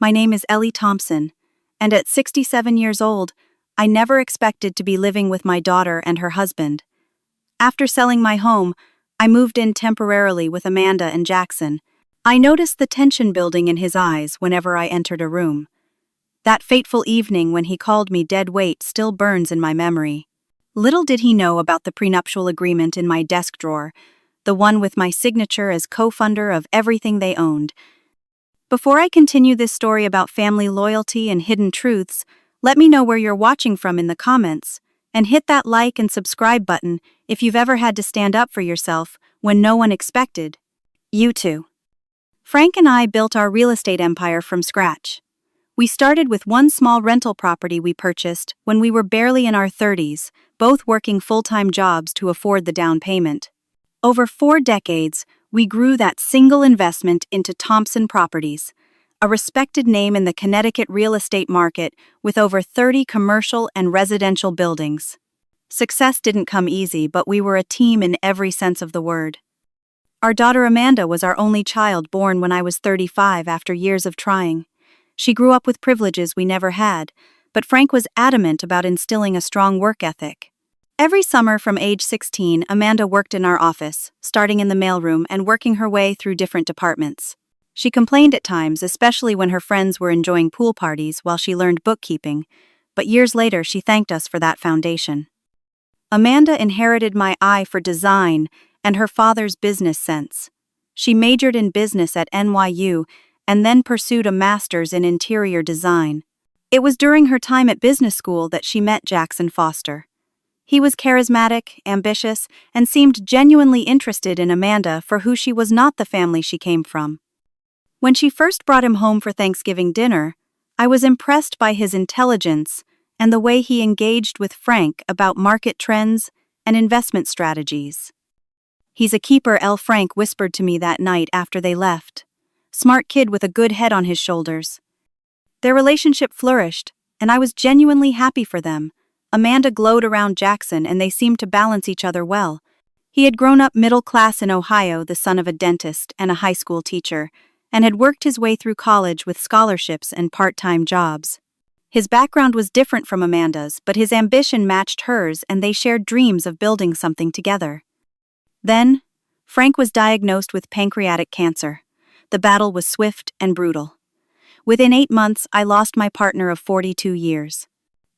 My name is Ellie Thompson, and at 67 years old, I never expected to be living with my daughter and her husband. After selling my home, I moved in temporarily with Amanda and Jackson. I noticed the tension building in his eyes whenever I entered a room. That fateful evening when he called me dead weight still burns in my memory. Little did he know about the prenuptial agreement in my desk drawer, the one with my signature as co-funder of everything they owned. Before I continue this story about family loyalty and hidden truths, let me know where you're watching from in the comments, and hit that like and subscribe button if you've ever had to stand up for yourself when no one expected you to. Frank and I built our real estate empire from scratch. We started with one small rental property we purchased when we were barely in our 30s, both working full-time jobs to afford the down payment. Over 4 decades, we grew that single investment into Thompson Properties, a respected name in the Connecticut real estate market with over 30 commercial and residential buildings. Success didn't come easy, but we were a team in every sense of the word. Our daughter Amanda was our only child, born when I was 35 after years of trying. She grew up with privileges we never had, but Frank was adamant about instilling a strong work ethic. Every summer from age 16, Amanda worked in our office, starting in the mailroom and working her way through different departments. She complained at times, especially when her friends were enjoying pool parties while she learned bookkeeping, but years later she thanked us for that foundation. Amanda inherited my eye for design and her father's business sense. She majored in business at NYU and then pursued a master's in interior design. It was during her time at business school that she met Jackson Foster. He was charismatic, ambitious, and seemed genuinely interested in Amanda for who she was, not the family she came from. When she first brought him home for Thanksgiving dinner, I was impressed by his intelligence and the way he engaged with Frank about market trends and investment strategies. "He's a keeper," Frank whispered to me that night after they left. "Smart kid with a good head on his shoulders." Their relationship flourished, and I was genuinely happy for them. Amanda glowed around Jackson, and they seemed to balance each other well. He had grown up middle class in Ohio, the son of a dentist and a high school teacher, and had worked his way through college with scholarships and part-time jobs. His background was different from Amanda's, but his ambition matched hers, and they shared dreams of building something together. Then, Frank was diagnosed with pancreatic cancer. The battle was swift and brutal. Within 8 months, I lost my partner of 42 years.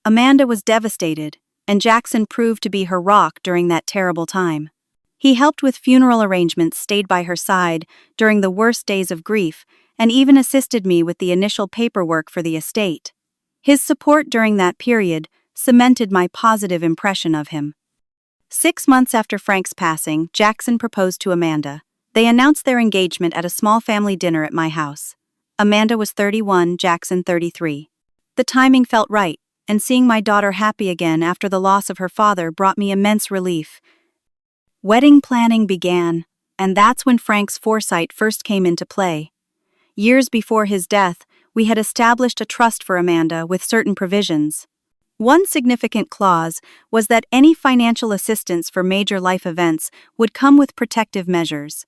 Amanda was devastated, and Jackson proved to be her rock during that terrible time. He helped with funeral arrangements, stayed by her side during the worst days of grief, and even assisted me with the initial paperwork for the estate. His support during that period cemented my positive impression of him. 6 months after Frank's passing, Jackson proposed to Amanda. They announced their engagement at a small family dinner at my house. Amanda was 31, Jackson 33. The timing felt right, and seeing my daughter happy again after the loss of her father brought me immense relief. Wedding planning began, and that's when Frank's foresight first came into play. Years before his death, we had established a trust for Amanda with certain provisions. One significant clause was that any financial assistance for major life events would come with protective measures.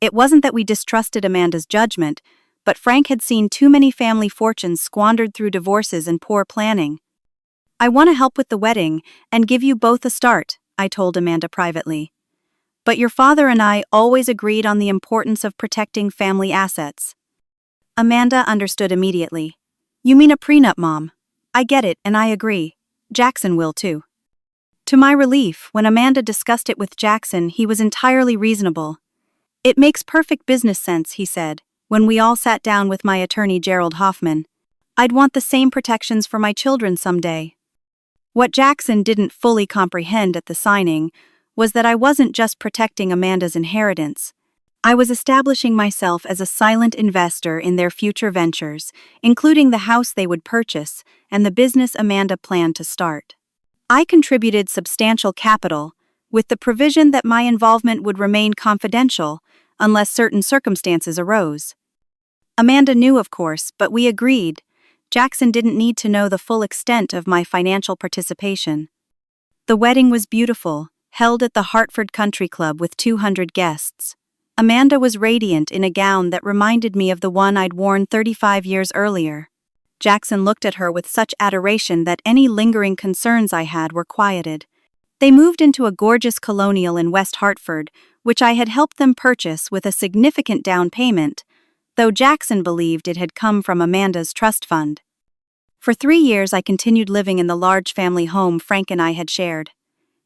It wasn't that we distrusted Amanda's judgment, but Frank had seen too many family fortunes squandered through divorces and poor planning. "I want to help with the wedding and give you both a start," I told Amanda privately. "But your father and I always agreed on the importance of protecting family assets." Amanda understood immediately. "You mean a prenup, Mom? I get it, and I agree. Jackson will too." To my relief, when Amanda discussed it with Jackson, he was entirely reasonable. "It makes perfect business sense," he said, when we all sat down with my attorney Gerald Hoffman. "I'd want the same protections for my children someday." What Jackson didn't fully comprehend at the signing was that I wasn't just protecting Amanda's inheritance. I was establishing myself as a silent investor in their future ventures, including the house they would purchase and the business Amanda planned to start. I contributed substantial capital, with the provision that my involvement would remain confidential unless certain circumstances arose. Amanda knew, of course, but we agreed. Jackson didn't need to know the full extent of my financial participation. The wedding was beautiful, held at the Hartford Country Club with 200 guests. Amanda was radiant in a gown that reminded me of the one I'd worn 35 years earlier. Jackson looked at her with such adoration that any lingering concerns I had were quieted. They moved into a gorgeous colonial in West Hartford, which I had helped them purchase with a significant down payment, though Jackson believed it had come from Amanda's trust fund. For 3 years I continued living in the large family home Frank and I had shared.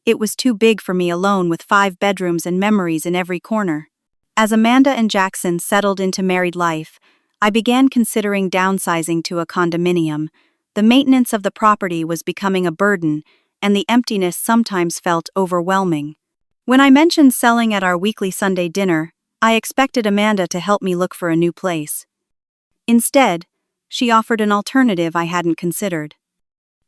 It was too big for me alone, with 5 bedrooms and memories in every corner. As Amanda and Jackson settled into married life, I began considering downsizing to a condominium. The maintenance of the property was becoming a burden, and the emptiness sometimes felt overwhelming. When I mentioned selling at our weekly Sunday dinner, I expected Amanda to help me look for a new place. Instead, she offered an alternative I hadn't considered.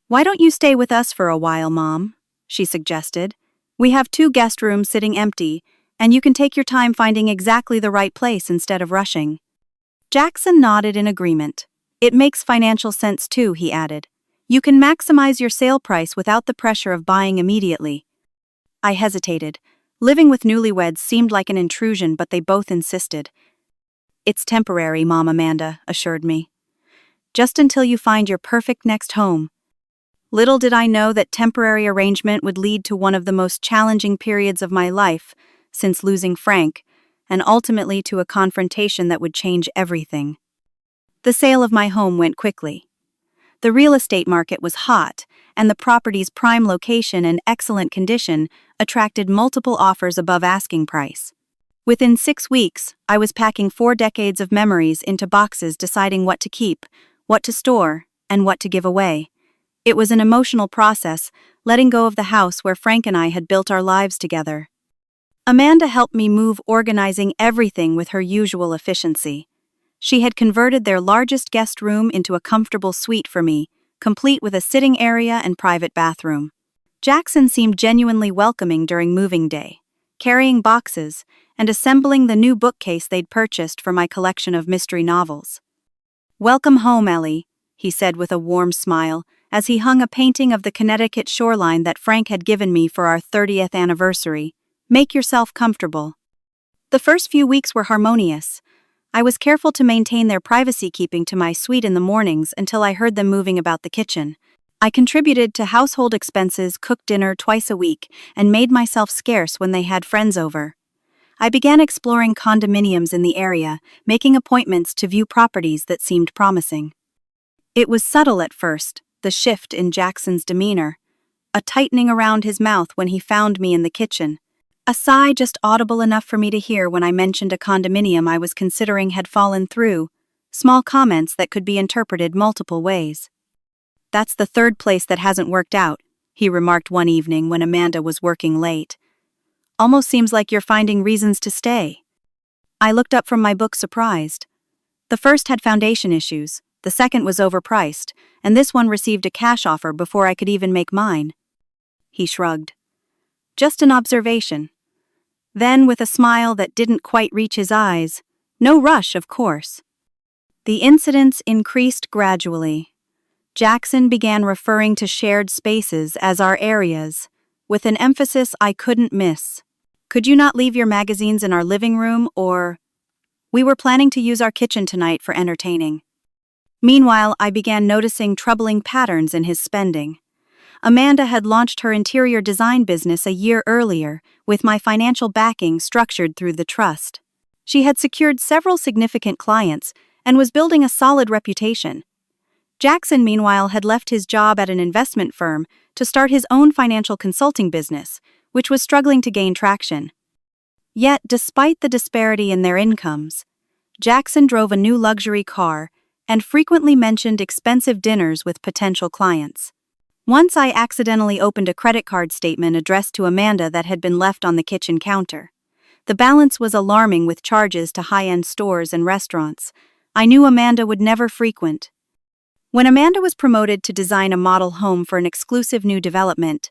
"Why don't you stay with us for a while, Mom?" she suggested. "We have 2 guest rooms sitting empty, and you can take your time finding exactly the right place instead of rushing." Jackson nodded in agreement. "It makes financial sense too," he added. "You can maximize your sale price without the pressure of buying immediately." I hesitated. Living with newlyweds seemed like an intrusion, but they both insisted. "It's temporary," Mom Amanda assured me. "Just until you find your perfect next home." Little did I know that temporary arrangement would lead to one of the most challenging periods of my life since losing Frank, and ultimately to a confrontation that would change everything. The sale of my home went quickly. The real estate market was hot, and the property's prime location and excellent condition attracted multiple offers above asking price. Within 6 weeks, I was packing 4 decades of memories into boxes, deciding what to keep, what to store, and what to give away. It was an emotional process, letting go of the house where Frank and I had built our lives together. Amanda helped me move, organizing everything with her usual efficiency. She had converted their largest guest room into a comfortable suite for me, complete with a sitting area and private bathroom. Jackson seemed genuinely welcoming during moving day, carrying boxes and assembling the new bookcase they'd purchased for my collection of mystery novels. "Welcome home, Ellie," he said with a warm smile, as he hung a painting of the Connecticut shoreline that Frank had given me for our 30th anniversary. "Make yourself comfortable." The first few weeks were harmonious. I was careful to maintain their privacy, keeping to my suite in the mornings until I heard them moving about the kitchen. I contributed to household expenses, cooked dinner twice a week, and made myself scarce when they had friends over. I began exploring condominiums in the area, making appointments to view properties that seemed promising. It was subtle at first, the shift in Jackson's demeanor, a tightening around his mouth when he found me in the kitchen. A sigh just audible enough for me to hear when I mentioned a condominium I was considering had fallen through, small comments that could be interpreted multiple ways. "That's the 3rd place that hasn't worked out," he remarked one evening when Amanda was working late. "Almost seems like you're finding reasons to stay." I looked up from my book, surprised. The first had foundation issues, the second was overpriced, and this one received a cash offer before I could even make mine. He shrugged. "Just an observation." Then, with a smile that didn't quite reach his eyes, "No rush, of course." The incidents increased gradually. Jackson began referring to shared spaces as our areas, with an emphasis I couldn't miss. "Could you not leave your magazines in our living room, or we were planning to use our kitchen tonight for entertaining?" Meanwhile, I began noticing troubling patterns in his spending. Amanda had launched her interior design business a year earlier, with my financial backing structured through the trust. She had secured several significant clients and was building a solid reputation. Jackson, meanwhile, had left his job at an investment firm to start his own financial consulting business, which was struggling to gain traction. Yet, despite the disparity in their incomes, Jackson drove a new luxury car and frequently mentioned expensive dinners with potential clients. Once I accidentally opened a credit card statement addressed to Amanda that had been left on the kitchen counter. The balance was alarming, with charges to high-end stores and restaurants I knew Amanda would never frequent. When Amanda was promoted to design a model home for an exclusive new development,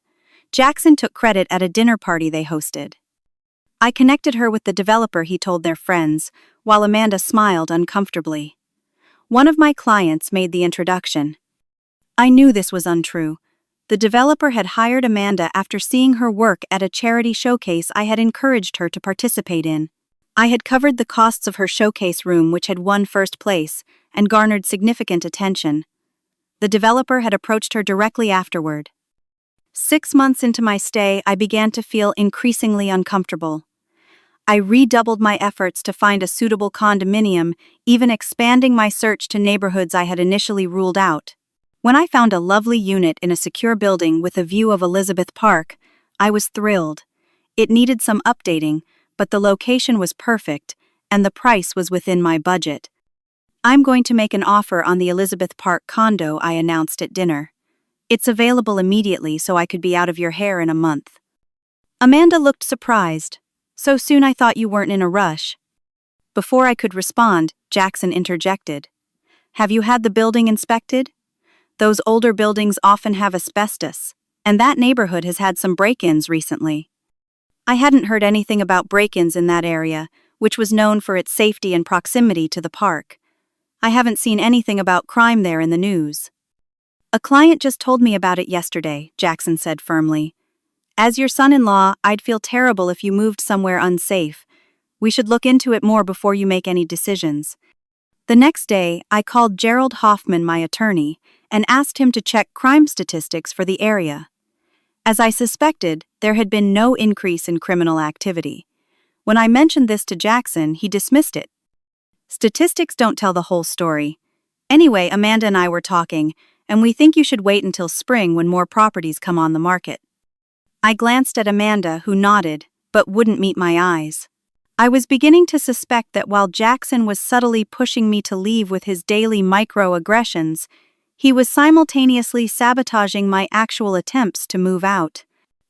Jackson took credit at a dinner party they hosted. I connected her with the developer, he told their friends, while Amanda smiled uncomfortably. One of my clients made the introduction. I knew this was untrue. The developer had hired Amanda after seeing her work at a charity showcase I had encouraged her to participate in. I had covered the costs of her showcase room, which had won first place and garnered significant attention. The developer had approached her directly afterward. 6 months into my stay, I began to feel increasingly uncomfortable. I redoubled my efforts to find a suitable condominium, even expanding my search to neighborhoods I had initially ruled out. When I found a lovely unit in a secure building with a view of Elizabeth Park, I was thrilled. It needed some updating, but the location was perfect, and the price was within my budget. "I'm going to make an offer on the Elizabeth Park condo," I announced at dinner. "It's available immediately, so I could be out of your hair in a month." Amanda looked surprised. "So soon? I thought you weren't in a rush." Before I could respond, Jackson interjected. "Have you had the building inspected? Those older buildings often have asbestos, and that neighborhood has had some break-ins recently." I hadn't heard anything about break-ins in that area, which was known for its safety and proximity to the park. "I haven't seen anything about crime there in the news." "A client just told me about it yesterday," Jackson said firmly. "As your son-in-law, I'd feel terrible if you moved somewhere unsafe. We should look into it more before you make any decisions." The next day, I called Gerald Hoffman, my attorney, and asked him to check crime statistics for the area. As I suspected, there had been no increase in criminal activity. When I mentioned this to Jackson, he dismissed it. "Statistics don't tell the whole story. Anyway, Amanda and I were talking, and we think you should wait until spring when more properties come on the market." I glanced at Amanda, who nodded, but wouldn't meet my eyes. I was beginning to suspect that while Jackson was subtly pushing me to leave with his daily microaggressions, he was simultaneously sabotaging my actual attempts to move out.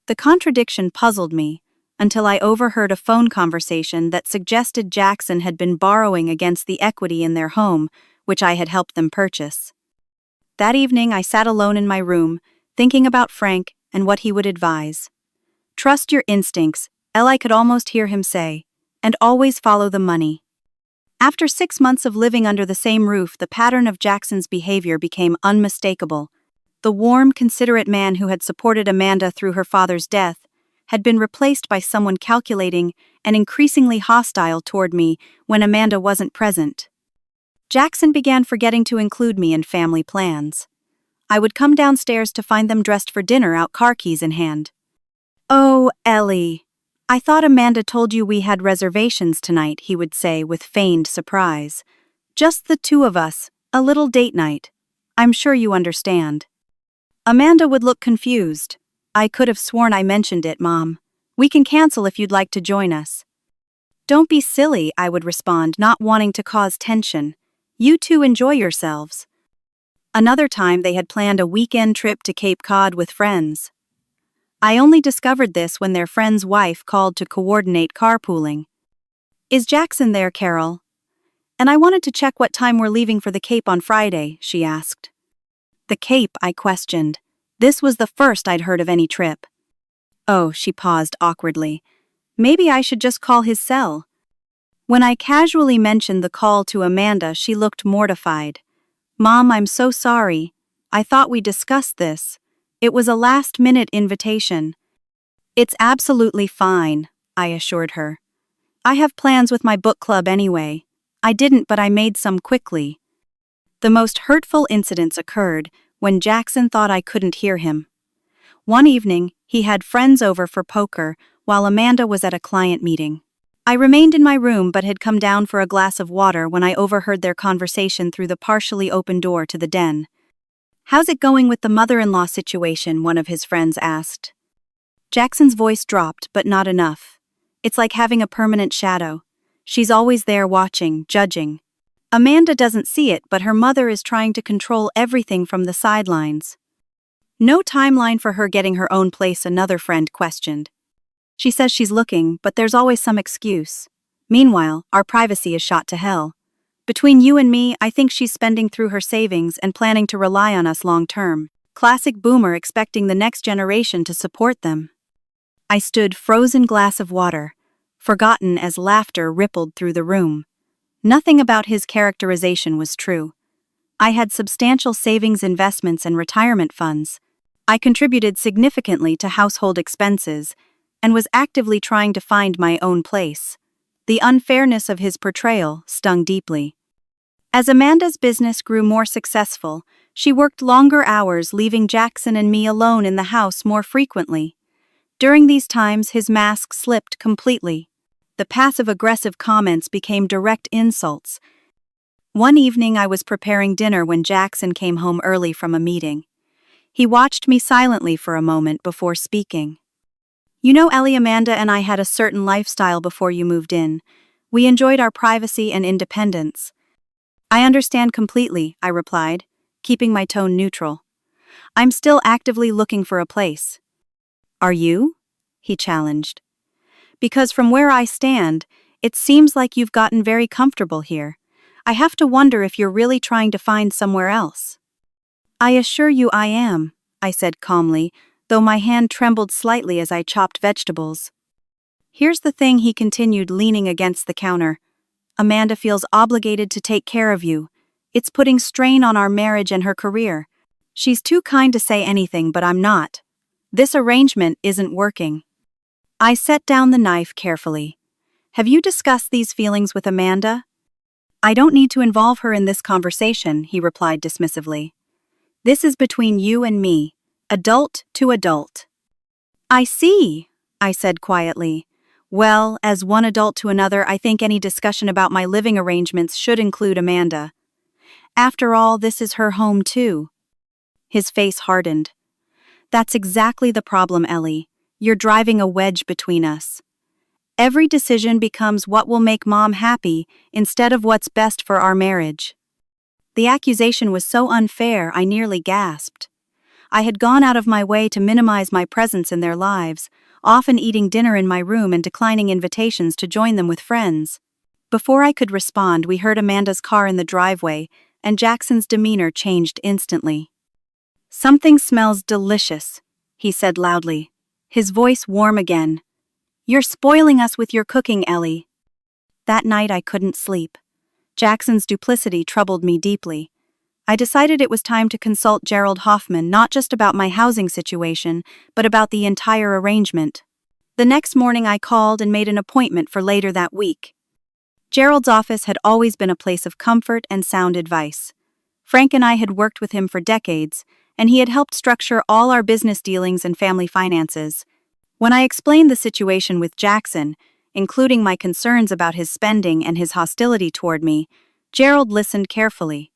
The contradiction puzzled me, until I overheard a phone conversation that suggested Jackson had been borrowing against the equity in their home, which I had helped them purchase. That evening I sat alone in my room, thinking about Frank and what he would advise. "Trust your instincts," I could almost hear him say, "and always follow the money." After 6 months of living under the same roof, the pattern of Jackson's behavior became unmistakable. The warm, considerate man who had supported Amanda through her father's death had been replaced by someone calculating and increasingly hostile toward me when Amanda wasn't present. Jackson began forgetting to include me in family plans. I would come downstairs to find them dressed for dinner, out car keys in hand. "Oh, Ellie, I thought Amanda told you we had reservations tonight," he would say with feigned surprise. "Just the two of us, a little date night. I'm sure you understand." Amanda would look confused. "I could have sworn I mentioned it, Mom. We can cancel if you'd like to join us." "Don't be silly," I would respond, not wanting to cause tension. "You two enjoy yourselves." Another time they had planned a weekend trip to Cape Cod with friends. I only discovered this when their friend's wife called to coordinate carpooling. "Is Jackson there, Carol?" "And I wanted to check what time we're leaving for the Cape on Friday," she asked. "The Cape?" I questioned. This was the first I'd heard of any trip. "Oh," she paused awkwardly. "Maybe I should just call his cell." When I casually mentioned the call to Amanda, she looked mortified. "Mom, I'm so sorry. I thought we discussed this. It was a last-minute invitation." "It's absolutely fine," I assured her. "I have plans with my book club anyway. I didn't, but I made some quickly." The most hurtful incidents occurred when Jackson thought I couldn't hear him. One evening, he had friends over for poker while Amanda was at a client meeting. I remained in my room but had come down for a glass of water when I overheard their conversation through the partially open door to the den. "How's it going with the mother-in-law situation?" one of his friends asked. Jackson's voice dropped, but not enough. "It's like having a permanent shadow. She's always there watching, judging. Amanda doesn't see it, but her mother is trying to control everything from the sidelines." "No timeline for her getting her own place?" another friend questioned. "She says she's looking, but there's always some excuse. Meanwhile, our privacy is shot to hell. Between you and me, I think she's spending through her savings and planning to rely on us long-term. Classic boomer expecting the next generation to support them." I stood frozen glass of water, forgotten as laughter rippled through the room. Nothing about his characterization was true. I had substantial savings, investments, and retirement funds. I contributed significantly to household expenses and was actively trying to find my own place. The unfairness of his portrayal stung deeply. As Amanda's business grew more successful, she worked longer hours, leaving Jackson and me alone in the house more frequently. During these times, his mask slipped completely. The passive-aggressive comments became direct insults. One evening I was preparing dinner when Jackson came home early from a meeting. He watched me silently for a moment before speaking. "You know, Ellie, Amanda and I had a certain lifestyle before you moved in. We enjoyed our privacy and independence." "I understand completely," I replied, keeping my tone neutral. "I'm still actively looking for a place." "Are you?" he challenged. "Because from where I stand, it seems like you've gotten very comfortable here. I have to wonder if you're really trying to find somewhere else." "I assure you I am," I said calmly, though my hand trembled slightly as I chopped vegetables. "Here's the thing," he continued, leaning against the counter. "Amanda feels obligated to take care of you. It's putting strain on our marriage and her career. She's too kind to say anything, but I'm not. This arrangement isn't working." I set down the knife carefully. "Have you discussed these feelings with Amanda?" "I don't need to involve her in this conversation," he replied dismissively. "This is between you and me, adult to adult." "I see," I said quietly. "Well, as one adult to another, I think any discussion about my living arrangements should include Amanda. After all, this is her home too." His face hardened. "That's exactly the problem, Ellie. You're driving a wedge between us. Every decision becomes what will make Mom happy instead of what's best for our marriage." The accusation was so unfair, I nearly gasped. I had gone out of my way to minimize my presence in their lives, often eating dinner in my room and declining invitations to join them with friends. Before I could respond, we heard Amanda's car in the driveway, and Jackson's demeanor changed instantly. "Something smells delicious," he said loudly, his voice warm again. "You're spoiling us with your cooking, Ellie." That night I couldn't sleep. Jackson's duplicity troubled me deeply. I decided it was time to consult Gerald Hoffman, not just about my housing situation, but about the entire arrangement. The next morning I called and made an appointment for later that week. Gerald's office had always been a place of comfort and sound advice. Frank and I had worked with him for decades, and he had helped structure all our business dealings and family finances. When I explained the situation with Jackson, including my concerns about his spending and his hostility toward me, Gerald listened carefully.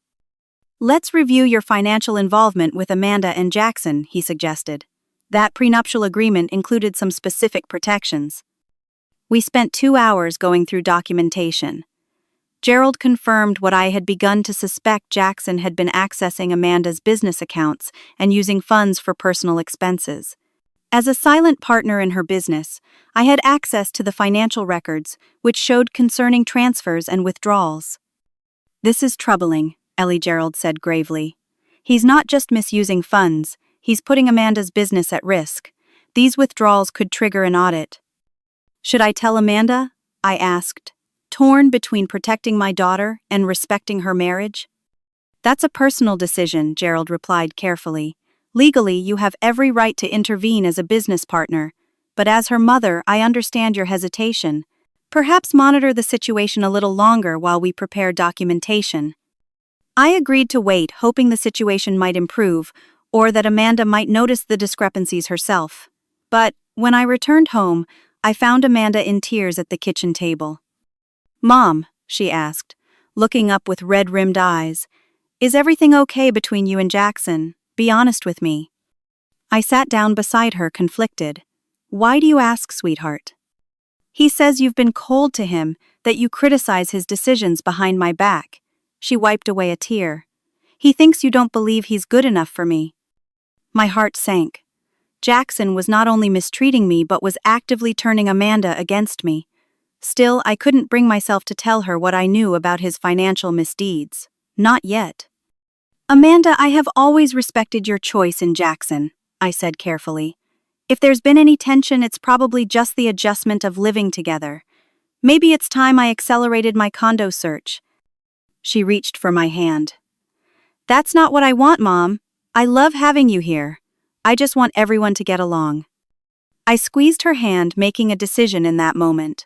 "Let's review your financial involvement with Amanda and Jackson," he suggested. That prenuptial agreement included some specific protections. We spent 2 hours going through documentation. Gerald confirmed what I had begun to suspect: Jackson had been accessing Amanda's business accounts and using funds for personal expenses. As a silent partner in her business, I had access to the financial records, which showed concerning transfers and withdrawals. "This is troubling," Ellie, Gerald said gravely. "He's not just misusing funds, he's putting Amanda's business at risk. These withdrawals could trigger an audit." "Should I tell Amanda?" I asked, torn between protecting my daughter and respecting her marriage. "That's a personal decision," Gerald replied carefully. "Legally, you have every right to intervene as a business partner, but as her mother, I understand your hesitation. Perhaps monitor the situation a little longer while we prepare documentation." I agreed to wait, hoping the situation might improve, or that Amanda might notice the discrepancies herself. But when I returned home, I found Amanda in tears at the kitchen table. "Mom," she asked, looking up with red-rimmed eyes, "is everything okay between you and Jackson? Be honest with me." I sat down beside her, conflicted. "Why do you ask, sweetheart?" "He says you've been cold to him, that you criticize his decisions behind my back." She wiped away a tear. "He thinks you don't believe he's good enough for me." My heart sank. Jackson was not only mistreating me but was actively turning Amanda against me. Still, I couldn't bring myself to tell her what I knew about his financial misdeeds. Not yet. "Amanda, I have always respected your choice in Jackson," I said carefully. "If there's been any tension, it's probably just the adjustment of living together. Maybe it's time I accelerated my condo search." She reached for my hand. "That's not what I want, Mom. I love having you here. I just want everyone to get along." I squeezed her hand, making a decision in that moment.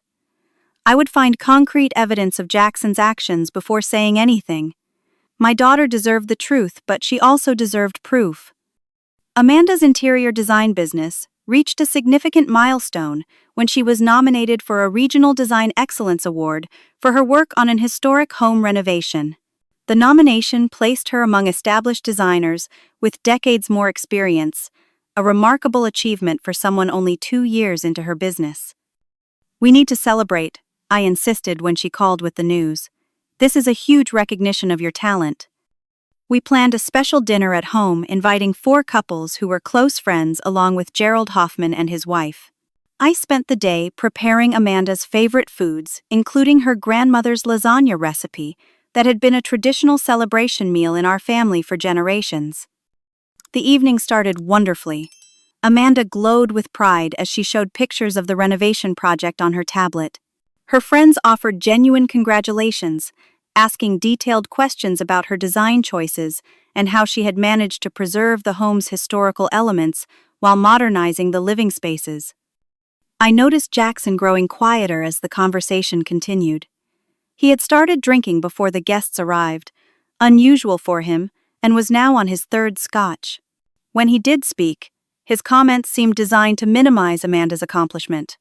I would find concrete evidence of Jackson's actions before saying anything. My daughter deserved the truth, but she also deserved proof. Amanda's interior design business reached a significant milestone when she was nominated for a Regional Design Excellence Award for her work on an historic home renovation. The nomination placed her among established designers with decades more experience, a remarkable achievement for someone only 2 years into her business. "We need to celebrate," I insisted when she called with the news. "This is a huge recognition of your talent." We planned a special dinner at home inviting 4 couples who were close friends along with Gerald Hoffman and his wife. I spent the day preparing Amanda's favorite foods, including her grandmother's lasagna recipe that had been a traditional celebration meal in our family for generations. The evening started wonderfully. Amanda glowed with pride as she showed pictures of the renovation project on her tablet. Her friends offered genuine congratulations, asking detailed questions about her design choices and how she had managed to preserve the home's historical elements while modernizing the living spaces. I noticed Jackson growing quieter as the conversation continued. He had started drinking before the guests arrived, unusual for him, and was now on his 3rd scotch. When he did speak, his comments seemed designed to minimize Amanda's accomplishment.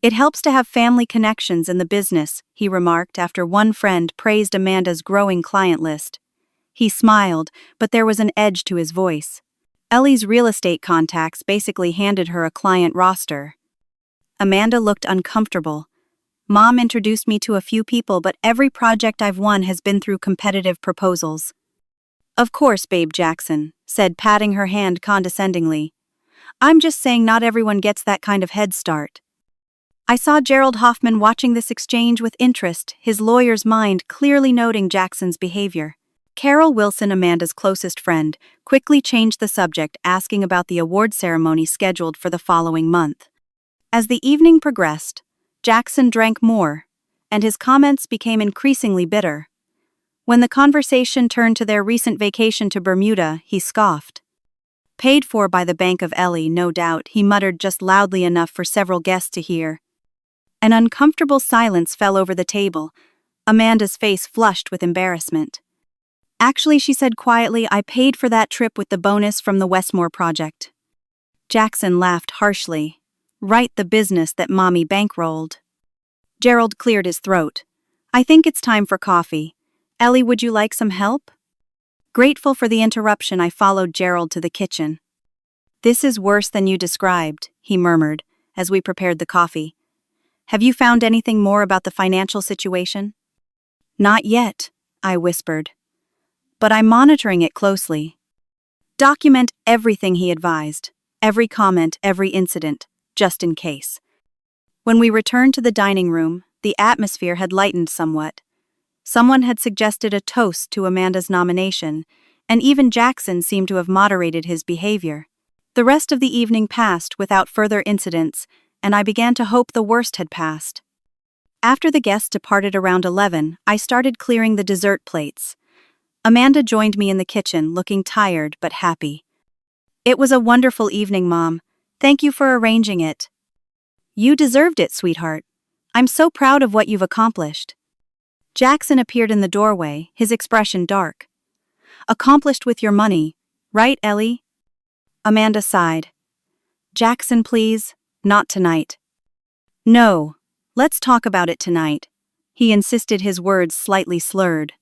"It helps to have family connections in the business," he remarked after one friend praised Amanda's growing client list. He smiled, but there was an edge to his voice. Ellie's real estate contacts basically handed her a client roster. Amanda looked uncomfortable. "Mom introduced me to a few people, but every project I've won has been through competitive proposals." "Of course, Babe," Jackson said, patting her hand condescendingly. "I'm just saying not everyone gets that kind of head start." I saw Gerald Hoffman watching this exchange with interest, his lawyer's mind clearly noting Jackson's behavior. Carol Wilson, Amanda's closest friend, quickly changed the subject, asking about the award ceremony scheduled for the following month. As the evening progressed, Jackson drank more, and his comments became increasingly bitter. When the conversation turned to their recent vacation to Bermuda, he scoffed. "Paid for by the Bank of Ellie, no doubt," he muttered just loudly enough for several guests to hear. An uncomfortable silence fell over the table. Amanda's face flushed with embarrassment. "Actually," she said quietly, "I paid for that trip with the bonus from the Westmore project." Jackson laughed harshly. "Right, the business that Mommy bankrolled." Gerald cleared his throat. "I think it's time for coffee. Ellie, would you like some help?" Grateful for the interruption, I followed Gerald to the kitchen. "This is worse than you described," he murmured, as we prepared the coffee. "Have you found anything more about the financial situation?" "Not yet," I whispered. "But I'm monitoring it closely." "Document everything," he advised. "Every comment, every incident, just in case." When we returned to the dining room, the atmosphere had lightened somewhat. Someone had suggested a toast to Amanda's nomination, and even Jackson seemed to have moderated his behavior. The rest of the evening passed without further incidents, and I began to hope the worst had passed. After the guests departed around 11, I started clearing the dessert plates. Amanda joined me in the kitchen, looking tired but happy. "It was a wonderful evening, Mom. Thank you for arranging it." "You deserved it, sweetheart. I'm so proud of what you've accomplished." Jackson appeared in the doorway, his expression dark. "Accomplished with your money, right, Ellie?" Amanda sighed. "Jackson, please. Not tonight." "No, let's talk about it tonight." He insisted, his words slightly slurred.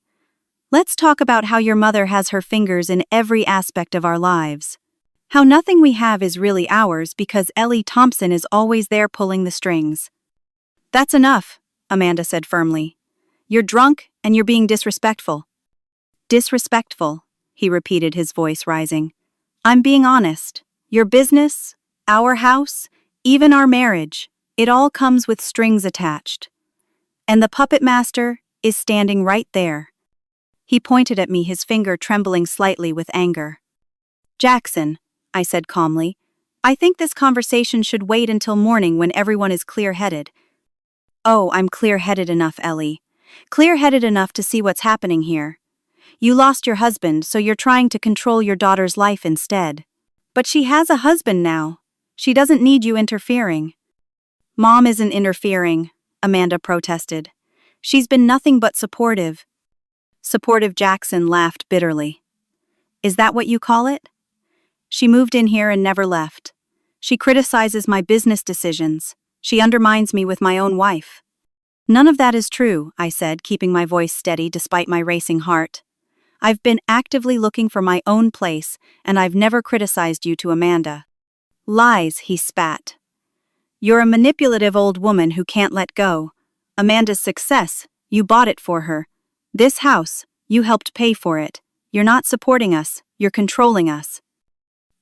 "Let's talk about how your mother has her fingers in every aspect of our lives. How nothing we have is really ours because Ellie Thompson is always there pulling the strings." "That's enough," Amanda said firmly. "You're drunk and you're being disrespectful." "Disrespectful," he repeated, his voice rising. "I'm being honest. Your business, our house, even our marriage, it all comes with strings attached. And the puppet master is standing right there." He pointed at me, his finger trembling slightly with anger. "Jackson," I said calmly, "I think this conversation should wait until morning when everyone is clear-headed." "Oh, I'm clear-headed enough, Ellie. Clear-headed enough to see what's happening here. You lost your husband, so you're trying to control your daughter's life instead. But she has a husband now. She doesn't need you interfering." "Mom isn't interfering," Amanda protested. She's been nothing but supportive. Supportive. Jackson laughed bitterly. Is that what you call it? She moved in here and never left. She criticizes my business decisions. She undermines me with my own wife. None of that is true, I said, keeping my voice steady despite my racing heart. I've been actively looking for my own place, and I've never criticized you to Amanda. Lies, he spat. You're a manipulative old woman who can't let go. Amanda's success, you bought it for her. This house, you helped pay for it. You're not supporting us, you're controlling us.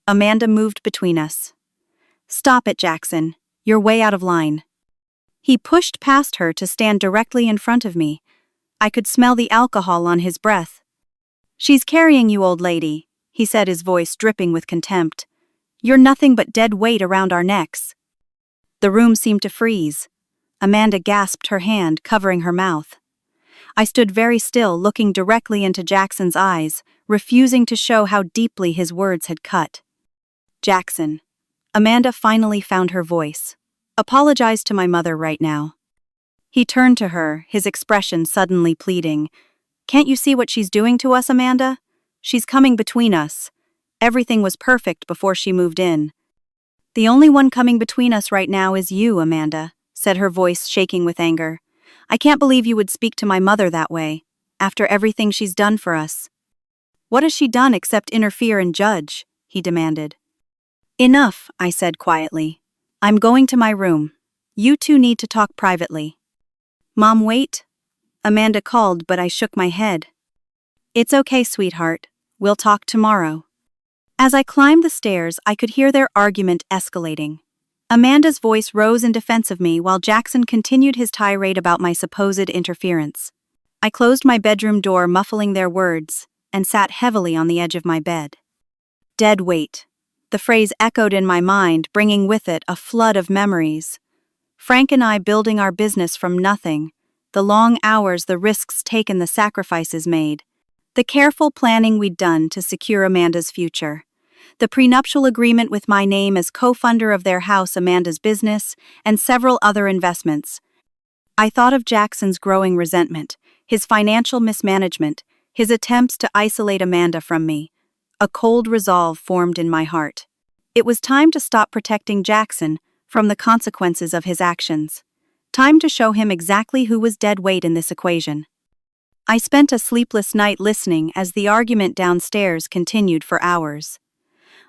Amanda moved between us. Stop it, Jackson. You're way out of line. He pushed past her to stand directly in front of me. I could smell the alcohol on his breath. She's carrying you, old lady, he said, his voice dripping with contempt. You're nothing but dead weight around our necks. The room seemed to freeze. Amanda gasped, her hand covering her mouth. I stood very still, looking directly into Jackson's eyes, refusing to show how deeply his words had cut. Jackson. Amanda finally found her voice. Apologize to my mother right now. He turned to her, his expression suddenly pleading. Can't you see what she's doing to us, Amanda? She's coming between us. Everything was perfect before she moved in. The only one coming between us right now is you, Amanda, said her voice shaking with anger. I can't believe you would speak to my mother that way, after everything she's done for us. What has she done except interfere and judge? He demanded. Enough, I said quietly. I'm going to my room. You two need to talk privately. Mom, wait? Amanda called, but I shook my head. It's okay, sweetheart. We'll talk tomorrow. As I climbed the stairs, I could hear their argument escalating. Amanda's voice rose in defense of me while Jackson continued his tirade about my supposed interference. I closed my bedroom door, muffling their words, and sat heavily on the edge of my bed. Dead weight. The phrase echoed in my mind, bringing with it a flood of memories. Frank and I building our business from nothing. The long hours, the risks taken, the sacrifices made. The careful planning we'd done to secure Amanda's future. The prenuptial agreement with my name as co-funder of their house, Amanda's business, and several other investments. I thought of Jackson's growing resentment, his financial mismanagement, his attempts to isolate Amanda from me. A cold resolve formed in my heart. It was time to stop protecting Jackson from the consequences of his actions. Time to show him exactly who was dead weight in this equation. I spent a sleepless night listening as the argument downstairs continued for hours.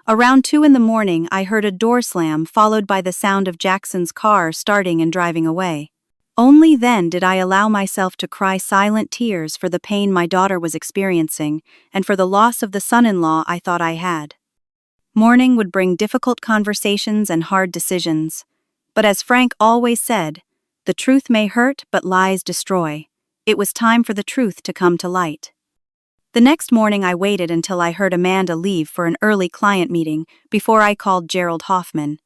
Around 2 a.m, I heard a door slam followed by the sound of Jackson's car starting and driving away. Only then did I allow myself to cry silent tears for the pain my daughter was experiencing and for the loss of the son-in-law I thought I had. Morning would bring difficult conversations and hard decisions. But as Frank always said, the truth may hurt but lies destroy. It was time for the truth to come to light. The next morning I waited until I heard Amanda leave for an early client meeting before I called Gerald Hoffman.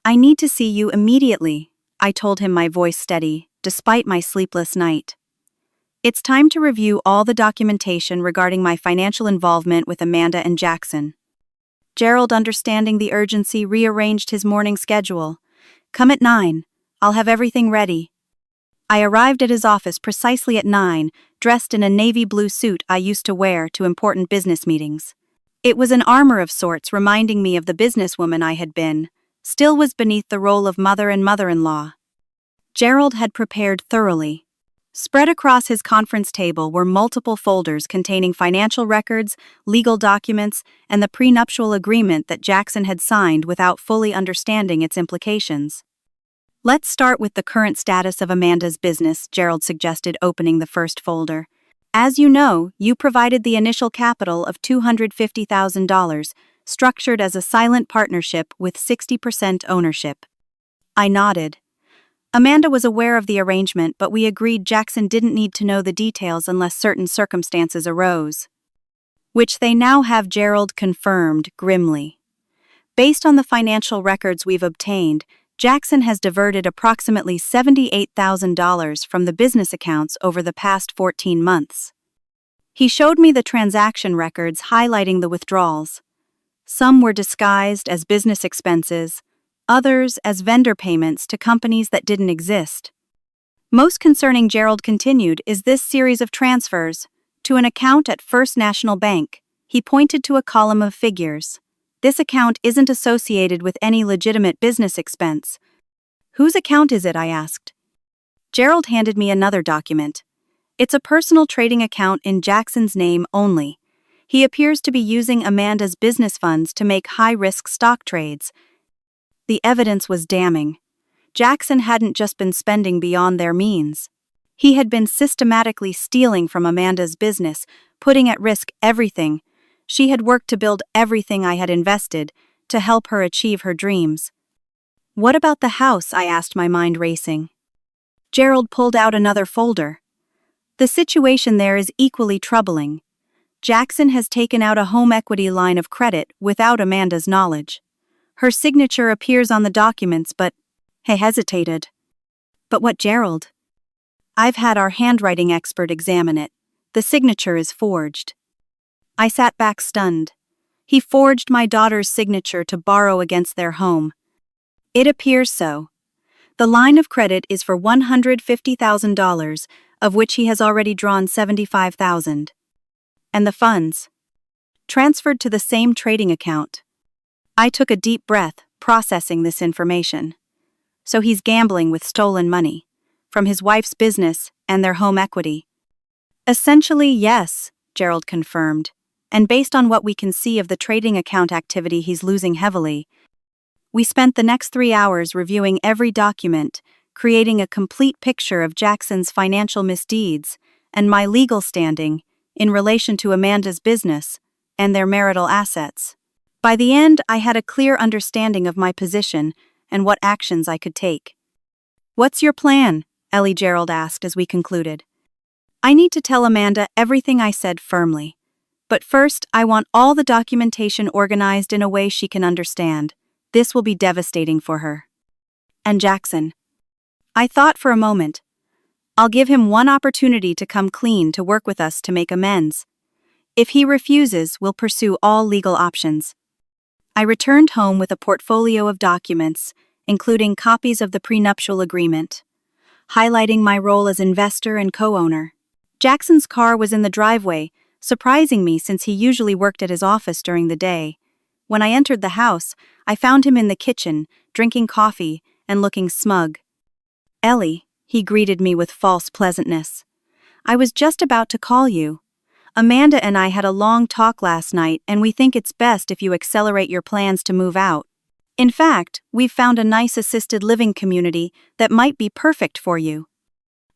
I need to see you immediately, I told him, my voice steady, despite my sleepless night. It's time to review all the documentation regarding my financial involvement with Amanda and Jackson. Gerald, understanding the urgency, rearranged his morning schedule. Come at 9. I'll have everything ready. I arrived at his office precisely at 9, dressed in a navy blue suit I used to wear to important business meetings. It was an armor of sorts, reminding me of the businesswoman I had been, still was beneath the role of mother and mother-in-law. Gerald had prepared thoroughly. Spread across his conference table were multiple folders containing financial records, legal documents, and the prenuptial agreement that Jackson had signed without fully understanding its implications. Let's start with the current status of Amanda's business, Gerald suggested, opening the first folder. As you know, you provided the initial capital of $250,000, structured as a silent partnership with 60% ownership. I nodded. Amanda was aware of the arrangement, but we agreed Jackson didn't need to know the details unless certain circumstances arose. Which they now have, Gerald confirmed grimly. Based on the financial records we've obtained, Jackson has diverted approximately $78,000 from the business accounts over the past 14 months. He showed me the transaction records highlighting the withdrawals. Some were disguised as business expenses, others as vendor payments to companies that didn't exist. Most concerning, Gerald continued, is this series of transfers to an account at First National Bank. He pointed to a column of figures. This account isn't associated with any legitimate business expense. Whose account is it? I asked. Gerald handed me another document. It's a personal trading account in Jackson's name only. He appears to be using Amanda's business funds to make high-risk stock trades. The evidence was damning. Jackson hadn't just been spending beyond their means. He had been systematically stealing from Amanda's business, putting at risk everything. She had worked to build everything I had invested, to help her achieve her dreams. What about the house? I asked, my mind racing. Gerald pulled out another folder. The situation there is equally troubling. Jackson has taken out a home equity line of credit without Amanda's knowledge. Her signature appears on the documents, but he hesitated. But what, Gerald? I've had our handwriting expert examine it. The signature is forged. I sat back stunned. He forged my daughter's signature to borrow against their home. It appears so. The line of credit is for $150,000, of which he has already drawn $75,000. And the funds transferred to the same trading account. I took a deep breath, processing this information. So he's gambling with stolen money, from his wife's business and their home equity. Essentially, yes, Gerald confirmed, and based on what we can see of the trading account activity, he's losing heavily. We spent the next 3 hours reviewing every document, creating a complete picture of Jackson's financial misdeeds and my legal standing in relation to Amanda's business and their marital assets. By the end, I had a clear understanding of my position and what actions I could take. "What's your plan?" Ellie Gerald asked as we concluded. "I need to tell Amanda everything," I said firmly. "But first, I want all the documentation organized in a way she can understand. This will be devastating for her." "And Jackson?" I thought for a moment. "I'll give him one opportunity to come clean, to work with us to make amends. If he refuses, we'll pursue all legal options." I returned home with a portfolio of documents, including copies of the prenuptial agreement, highlighting my role as investor and co-owner. Jackson's car was in the driveway, surprising me since he usually worked at his office during the day. When I entered the house, I found him in the kitchen, drinking coffee and looking smug. "Ellie," he greeted me with false pleasantness. "I was just about to call you. Amanda and I had a long talk last night, and we think it's best if you accelerate your plans to move out. In fact, we've found a nice assisted living community that might be perfect for you."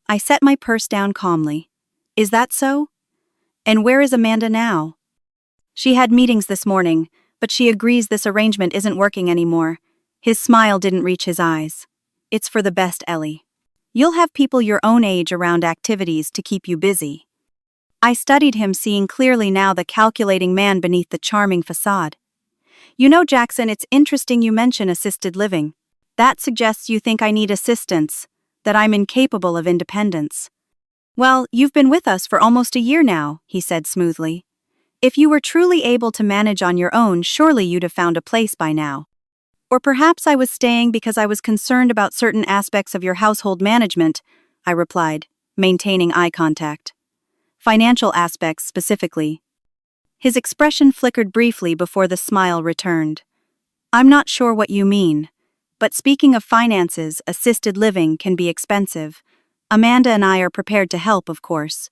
I set my purse down calmly. "Is that so? And where is Amanda now?" "She had meetings this morning, but she agrees this arrangement isn't working anymore." His smile didn't reach his eyes. "It's for the best, Ellie. You'll have people your own age around activities to keep you busy." I studied him, seeing clearly now the calculating man beneath the charming facade. "You know, Jackson, it's interesting you mention assisted living. That suggests you think I need assistance, that I'm incapable of independence." "Well, you've been with us for almost a year now," he said smoothly. "If you were truly able to manage on your own, surely you'd have found a place by now. Or perhaps I was staying because I was concerned about certain aspects of your household management," I replied, maintaining eye contact. "Financial aspects specifically." His expression flickered briefly before the smile returned. "I'm not sure what you mean, but speaking of finances, assisted living can be expensive. Amanda and I are prepared to help, of course."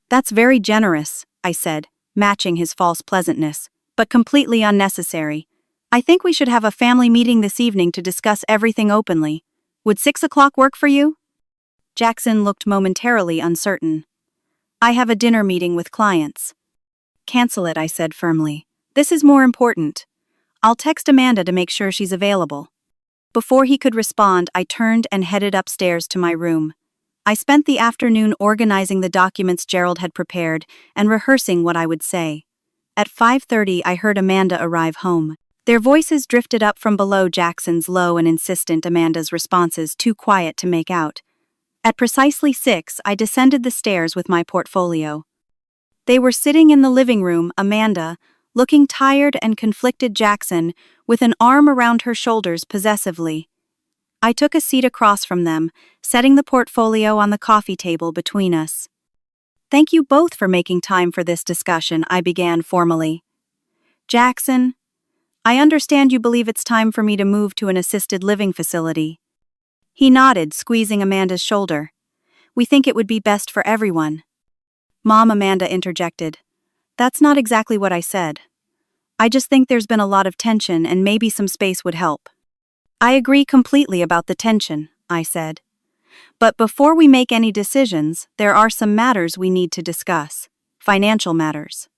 "That's very generous," I said, matching his false pleasantness, "but completely unnecessary. I think we should have a family meeting this evening to discuss everything openly. Would 6 o'clock work for you?" Jackson looked momentarily uncertain. "I have a dinner meeting with clients." "Cancel it," I said firmly. "This is more important. I'll text Amanda to make sure she's available." Before he could respond, I turned and headed upstairs to my room. I spent the afternoon organizing the documents Gerald had prepared and rehearsing what I would say. At 5:30, I heard Amanda arrive home. Their voices drifted up from below, Jackson's low and insistent, Amanda's responses too quiet to make out. At precisely 6, I descended the stairs with my portfolio. They were sitting in the living room, Amanda, looking tired, and conflicted, Jackson, with an arm around her shoulders possessively. I took a seat across from them, setting the portfolio on the coffee table between us. Thank you both for making time for this discussion, I began formally. Jackson, I understand you believe it's time for me to move to an assisted living facility. He nodded, squeezing Amanda's shoulder. We think it would be best for everyone. Mom, Amanda interjected. That's not exactly what I said. I just think there's been a lot of tension and maybe some space would help. I agree completely about the tension, I said. But before we make any decisions, there are some matters we need to discuss. Financial matters.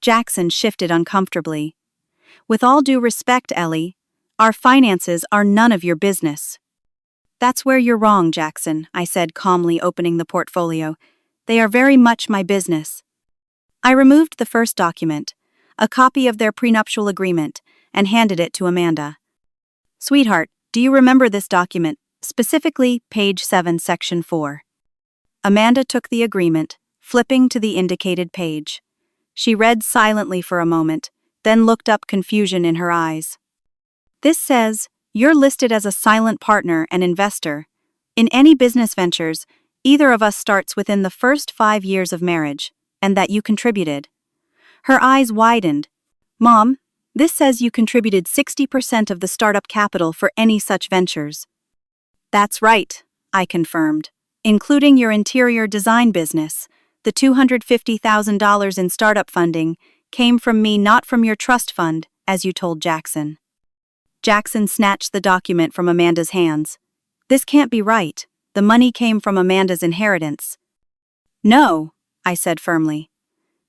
Jackson shifted uncomfortably. With all due respect, Ellie, our finances are none of your business. That's where you're wrong, Jackson, I said calmly, opening the portfolio. They are very much my business. I removed the first document, a copy of their prenuptial agreement, and handed it to Amanda. Sweetheart, do you remember this document, specifically page 7, section 4? Amanda took the agreement, flipping to the indicated page. She read silently for a moment, then looked up, confusion in her eyes. This says, you're listed as a silent partner and investor. In any business ventures, either of us starts within the first 5 years of marriage, and that you contributed. Her eyes widened. Mom, this says you contributed 60% of the startup capital for any such ventures. That's right, I confirmed, including your interior design business. The $250,000 in startup funding came from me, not from your trust fund, as you told Jackson. Jackson snatched the document from Amanda's hands. This can't be right. The money came from Amanda's inheritance. No, I said firmly.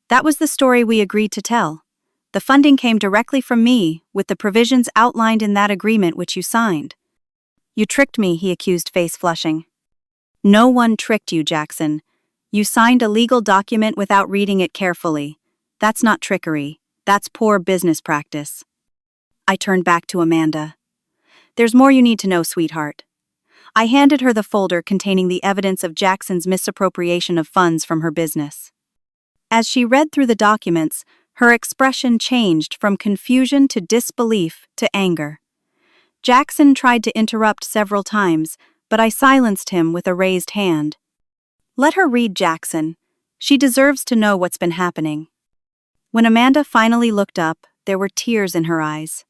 That was the story we agreed to tell. The funding came directly from me, with the provisions outlined in that agreement which you signed. You tricked me, he accused, face flushing. No one tricked you, Jackson. You signed a legal document without reading it carefully. That's not trickery. That's poor business practice. I turned back to Amanda. There's more you need to know, sweetheart. I handed her the folder containing the evidence of Jackson's misappropriation of funds from her business. As she read through the documents, her expression changed from confusion to disbelief to anger. Jackson tried to interrupt several times, but I silenced him with a raised hand. Let her read, Jackson. She deserves to know what's been happening. When Amanda finally looked up, there were tears in her eyes.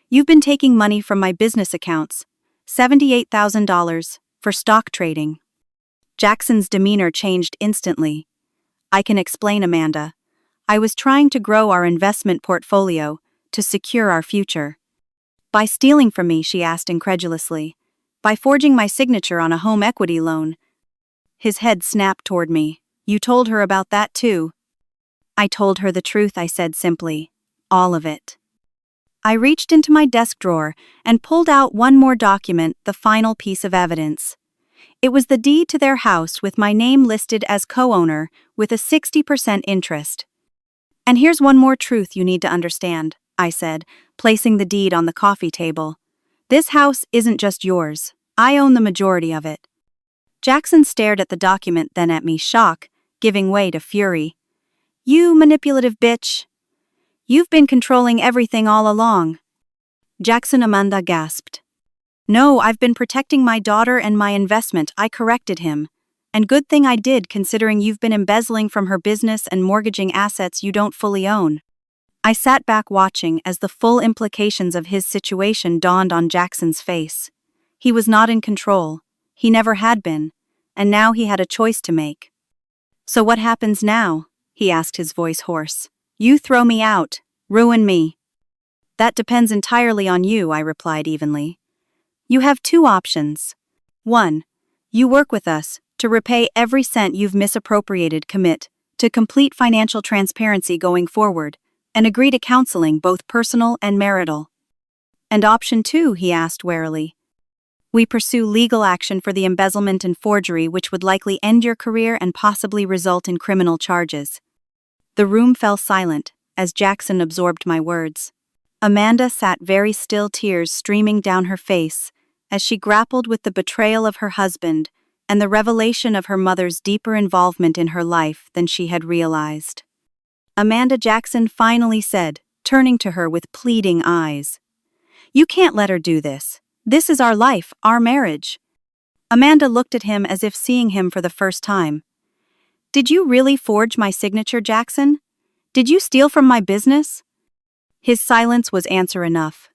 You've been taking money from my business accounts, $78,000, for stock trading. Jackson's demeanor changed instantly. I can explain, Amanda. I was trying to grow our investment portfolio to secure our future. By stealing from me, she asked incredulously. By forging my signature on a home equity loan. His head snapped toward me. You told her about that too. I told her the truth, I said simply. All of it. I reached into my desk drawer and pulled out one more document, the final piece of evidence. It was the deed to their house with my name listed as co-owner with a 60% interest. And here's one more truth you need to understand, I said, placing the deed on the coffee table. This house isn't just yours. I own the majority of it. Jackson stared at the document, then at me, shock giving way to fury. You manipulative bitch. You've been controlling everything all along. Jackson, Amanda gasped. No, I've been protecting my daughter and my investment, I corrected him. And good thing I did, considering you've been embezzling from her business and mortgaging assets you don't fully own. I sat back watching as the full implications of his situation dawned on Jackson's face. He was not in control. He never had been. And now he had a choice to make. So what happens now? He asked, his voice hoarse. You throw me out. Ruin me. That depends entirely on you, I replied evenly. You have two options. 1. You work with us to repay every cent you've misappropriated, commit to complete financial transparency going forward, and agree to counseling, both personal and marital. And option 2, he asked warily. We pursue legal action for the embezzlement and forgery, which would likely end your career and possibly result in criminal charges. The room fell silent as Jackson absorbed my words. Amanda sat very still, tears streaming down her face as she grappled with the betrayal of her husband and the revelation of her mother's deeper involvement in her life than she had realized. Amanda, Jackson finally said, turning to her with pleading eyes, You can't let her do this. This is our life, our marriage. Amanda looked at him as if seeing him for the first time. Did you really forge my signature, Jackson? Did you steal from my business? His silence was answer enough.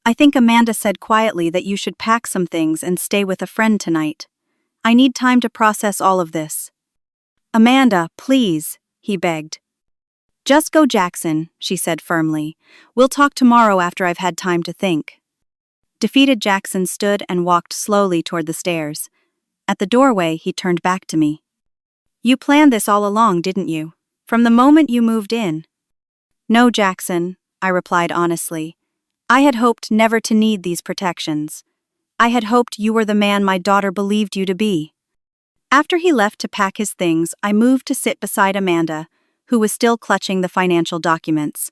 I think Amanda said quietly that you should pack some things and stay with a friend tonight. I need time to process all of this. Amanda, please, he begged. Just go, Jackson, she said firmly. We'll talk tomorrow after I've had time to think. Defeated, Jackson stood and walked slowly toward the stairs. At the doorway, he turned back to me. You planned this all along, didn't you? From the moment you moved in? No, Jackson, I replied honestly. I had hoped never to need these protections. I had hoped you were the man my daughter believed you to be. After he left to pack his things, I moved to sit beside Amanda, who was still clutching the financial documents.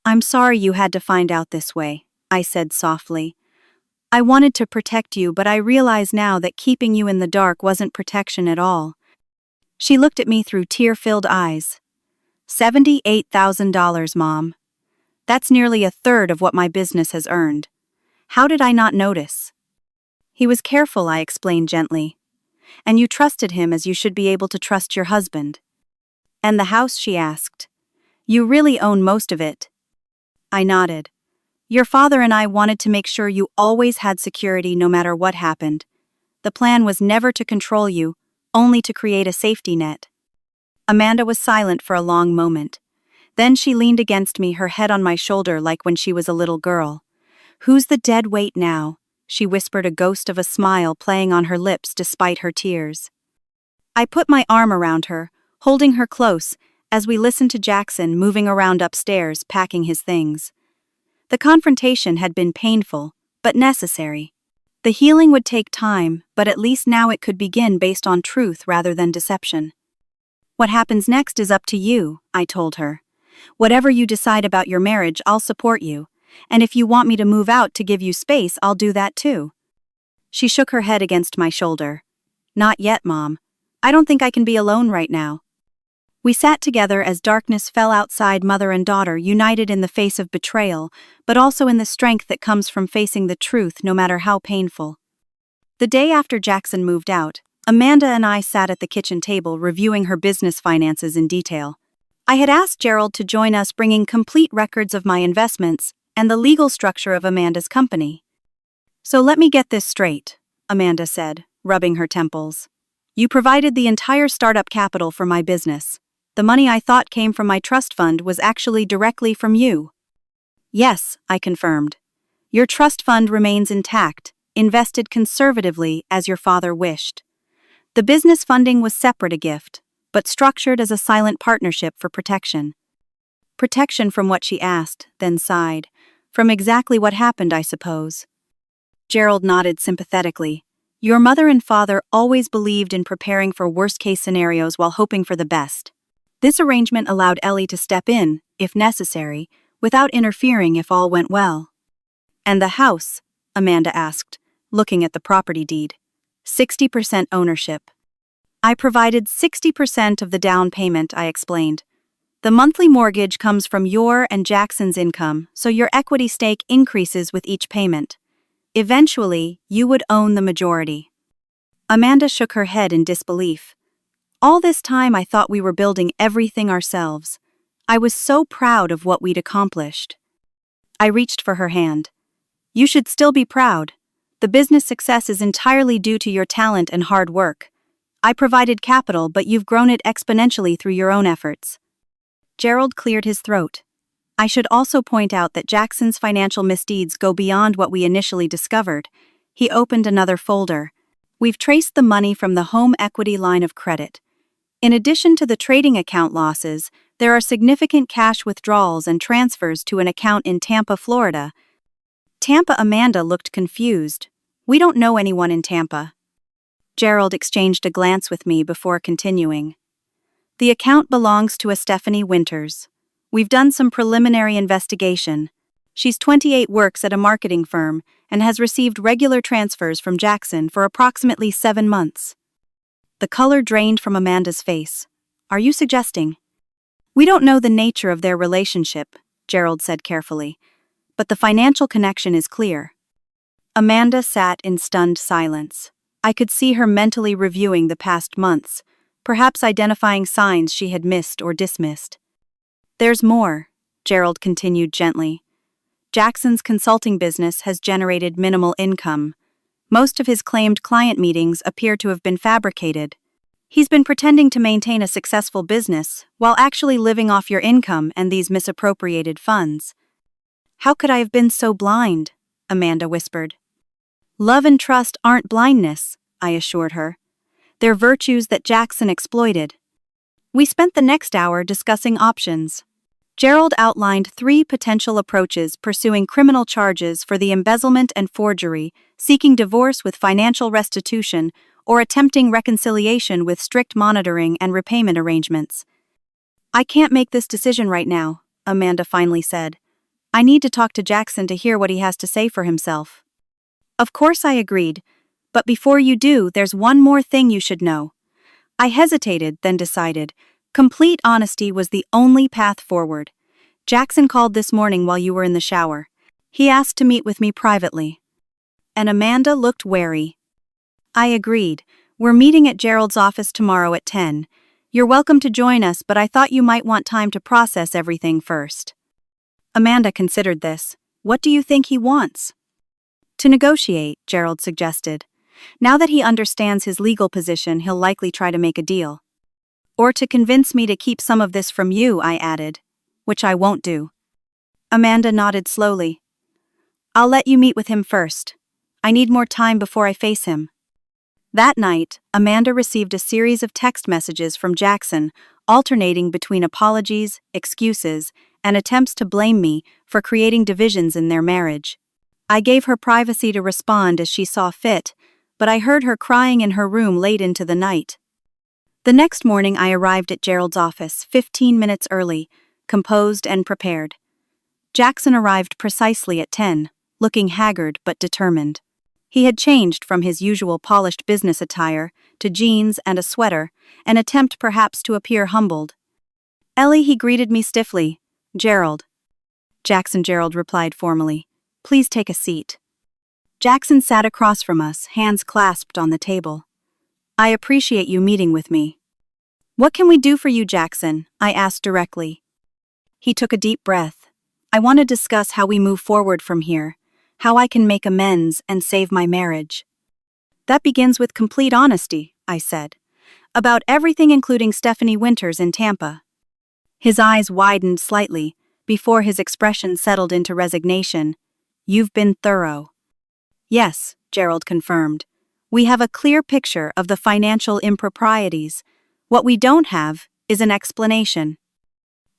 I'm sorry you had to find out this way, I said softly. I wanted to protect you, but I realize now that keeping you in the dark wasn't protection at all. She looked at me through tear-filled eyes. $78,000, Mom. That's nearly a third of what my business has earned. How did I not notice? He was careful, I explained gently. And you trusted him as you should be able to trust your husband. And the house, she asked. You really own most of it. I nodded. Your father and I wanted to make sure you always had security no matter what happened. The plan was never to control you, only to create a safety net. Amanda was silent for a long moment. Then she leaned against me, her head on my shoulder like when she was a little girl. Who's the dead weight now? She whispered, a ghost of a smile playing on her lips despite her tears. I put my arm around her, holding her close, as we listened to Jackson moving around upstairs, packing his things. The confrontation had been painful, but necessary. The healing would take time, but at least now it could begin based on truth rather than deception. What happens next is up to you, I told her. Whatever you decide about your marriage, I'll support you. And if you want me to move out to give you space, I'll do that too. She shook her head against my shoulder. Not yet, Mom. I don't think I can be alone right now. We sat together as darkness fell outside, mother and daughter, united in the face of betrayal, but also in the strength that comes from facing the truth no matter how painful. The day after Jackson moved out, Amanda and I sat at the kitchen table reviewing her business finances in detail. I had asked Gerald to join us, bringing complete records of my investments and the legal structure of Amanda's company. So let me get this straight, Amanda said, rubbing her temples. You provided the entire startup capital for my business. The money I thought came from my trust fund was actually directly from you. Yes, I confirmed. Your trust fund remains intact, invested conservatively as your father wished. The business funding was separate, a gift, but structured as a silent partnership for protection. Protection from what, she asked, then sighed. From exactly what happened, I suppose. Gerald nodded sympathetically. Your mother and father always believed in preparing for worst-case scenarios while hoping for the best. This arrangement allowed Ellie to step in, if necessary, without interfering if all went well. And the house? Amanda asked, looking at the property deed. 60% ownership. I provided 60% of the down payment, I explained. The monthly mortgage comes from your and Jackson's income, so your equity stake increases with each payment. Eventually, you would own the majority. Amanda shook her head in disbelief. All this time I thought we were building everything ourselves. I was so proud of what we'd accomplished. I reached for her hand. You should still be proud. The business success is entirely due to your talent and hard work. I provided capital, but you've grown it exponentially through your own efforts. Gerald cleared his throat. I should also point out that Jackson's financial misdeeds go beyond what we initially discovered. He opened another folder. We've traced the money from the home equity line of credit. In addition to the trading account losses, there are significant cash withdrawals and transfers to an account in Tampa, Florida. Tampa? Amanda looked confused. We don't know anyone in Tampa. Gerald exchanged a glance with me before continuing. The account belongs to a Stephanie Winters. We've done some preliminary investigation. She's 28, works at a marketing firm, and has received regular transfers from Jackson for approximately 7 months. The color drained from Amanda's face. Are you suggesting? We don't know the nature of their relationship, Gerald said carefully, but the financial connection is clear. Amanda sat in stunned silence. I could see her mentally reviewing the past months, perhaps identifying signs she had missed or dismissed. "There's more," Gerald continued gently. "Jackson's consulting business has generated minimal income. Most of his claimed client meetings appear to have been fabricated. He's been pretending to maintain a successful business while actually living off your income and these misappropriated funds." "How could I have been so blind?" Amanda whispered. "Love and trust aren't blindness," I assured her. "They're virtues that Jackson exploited." We spent the next hour discussing options. Gerald outlined 3 potential approaches: pursuing criminal charges for the embezzlement and forgery, seeking divorce with financial restitution, or attempting reconciliation with strict monitoring and repayment arrangements. "I can't make this decision right now," Amanda finally said. "I need to talk to Jackson to hear what he has to say for himself." Of course, I agreed. "But before you do, there's one more thing you should know." I hesitated, then decided. Complete honesty was the only path forward. "Jackson called this morning while you were in the shower. He asked to meet with me privately." And Amanda looked wary. I agreed. "We're meeting at Gerald's office tomorrow at 10. You're welcome to join us, but I thought you might want time to process everything first." Amanda considered this. "What do you think he wants?" "To negotiate," Gerald suggested. "Now that he understands his legal position, he'll likely try to make a deal." "Or to convince me to keep some of this from you," I added. "Which I won't do." Amanda nodded slowly. "I'll let you meet with him first. I need more time before I face him." That night, Amanda received a series of text messages from Jackson, alternating between apologies, excuses, and attempts to blame me for creating divisions in their marriage. I gave her privacy to respond as she saw fit, but I heard her crying in her room late into the night. The next morning I arrived at Gerald's office 15 minutes early, composed and prepared. Jackson arrived precisely at 10, looking haggard but determined. He had changed from his usual polished business attire to jeans and a sweater, an attempt perhaps to appear humbled. "Ellie," he greeted me stiffly. "Gerald." "Jackson," Gerald replied formally. "Please take a seat." Jackson sat across from us, hands clasped on the table. "I appreciate you meeting with me." "What can we do for you, Jackson?" I asked directly. He took a deep breath. "I want to discuss how we move forward from here, how I can make amends and save my marriage." "That begins with complete honesty," I said. "About everything, including Stephanie Winters in Tampa." His eyes widened slightly, before his expression settled into resignation. "You've been thorough." "Yes," Gerald confirmed. "We have a clear picture of the financial improprieties. What we don't have is an explanation."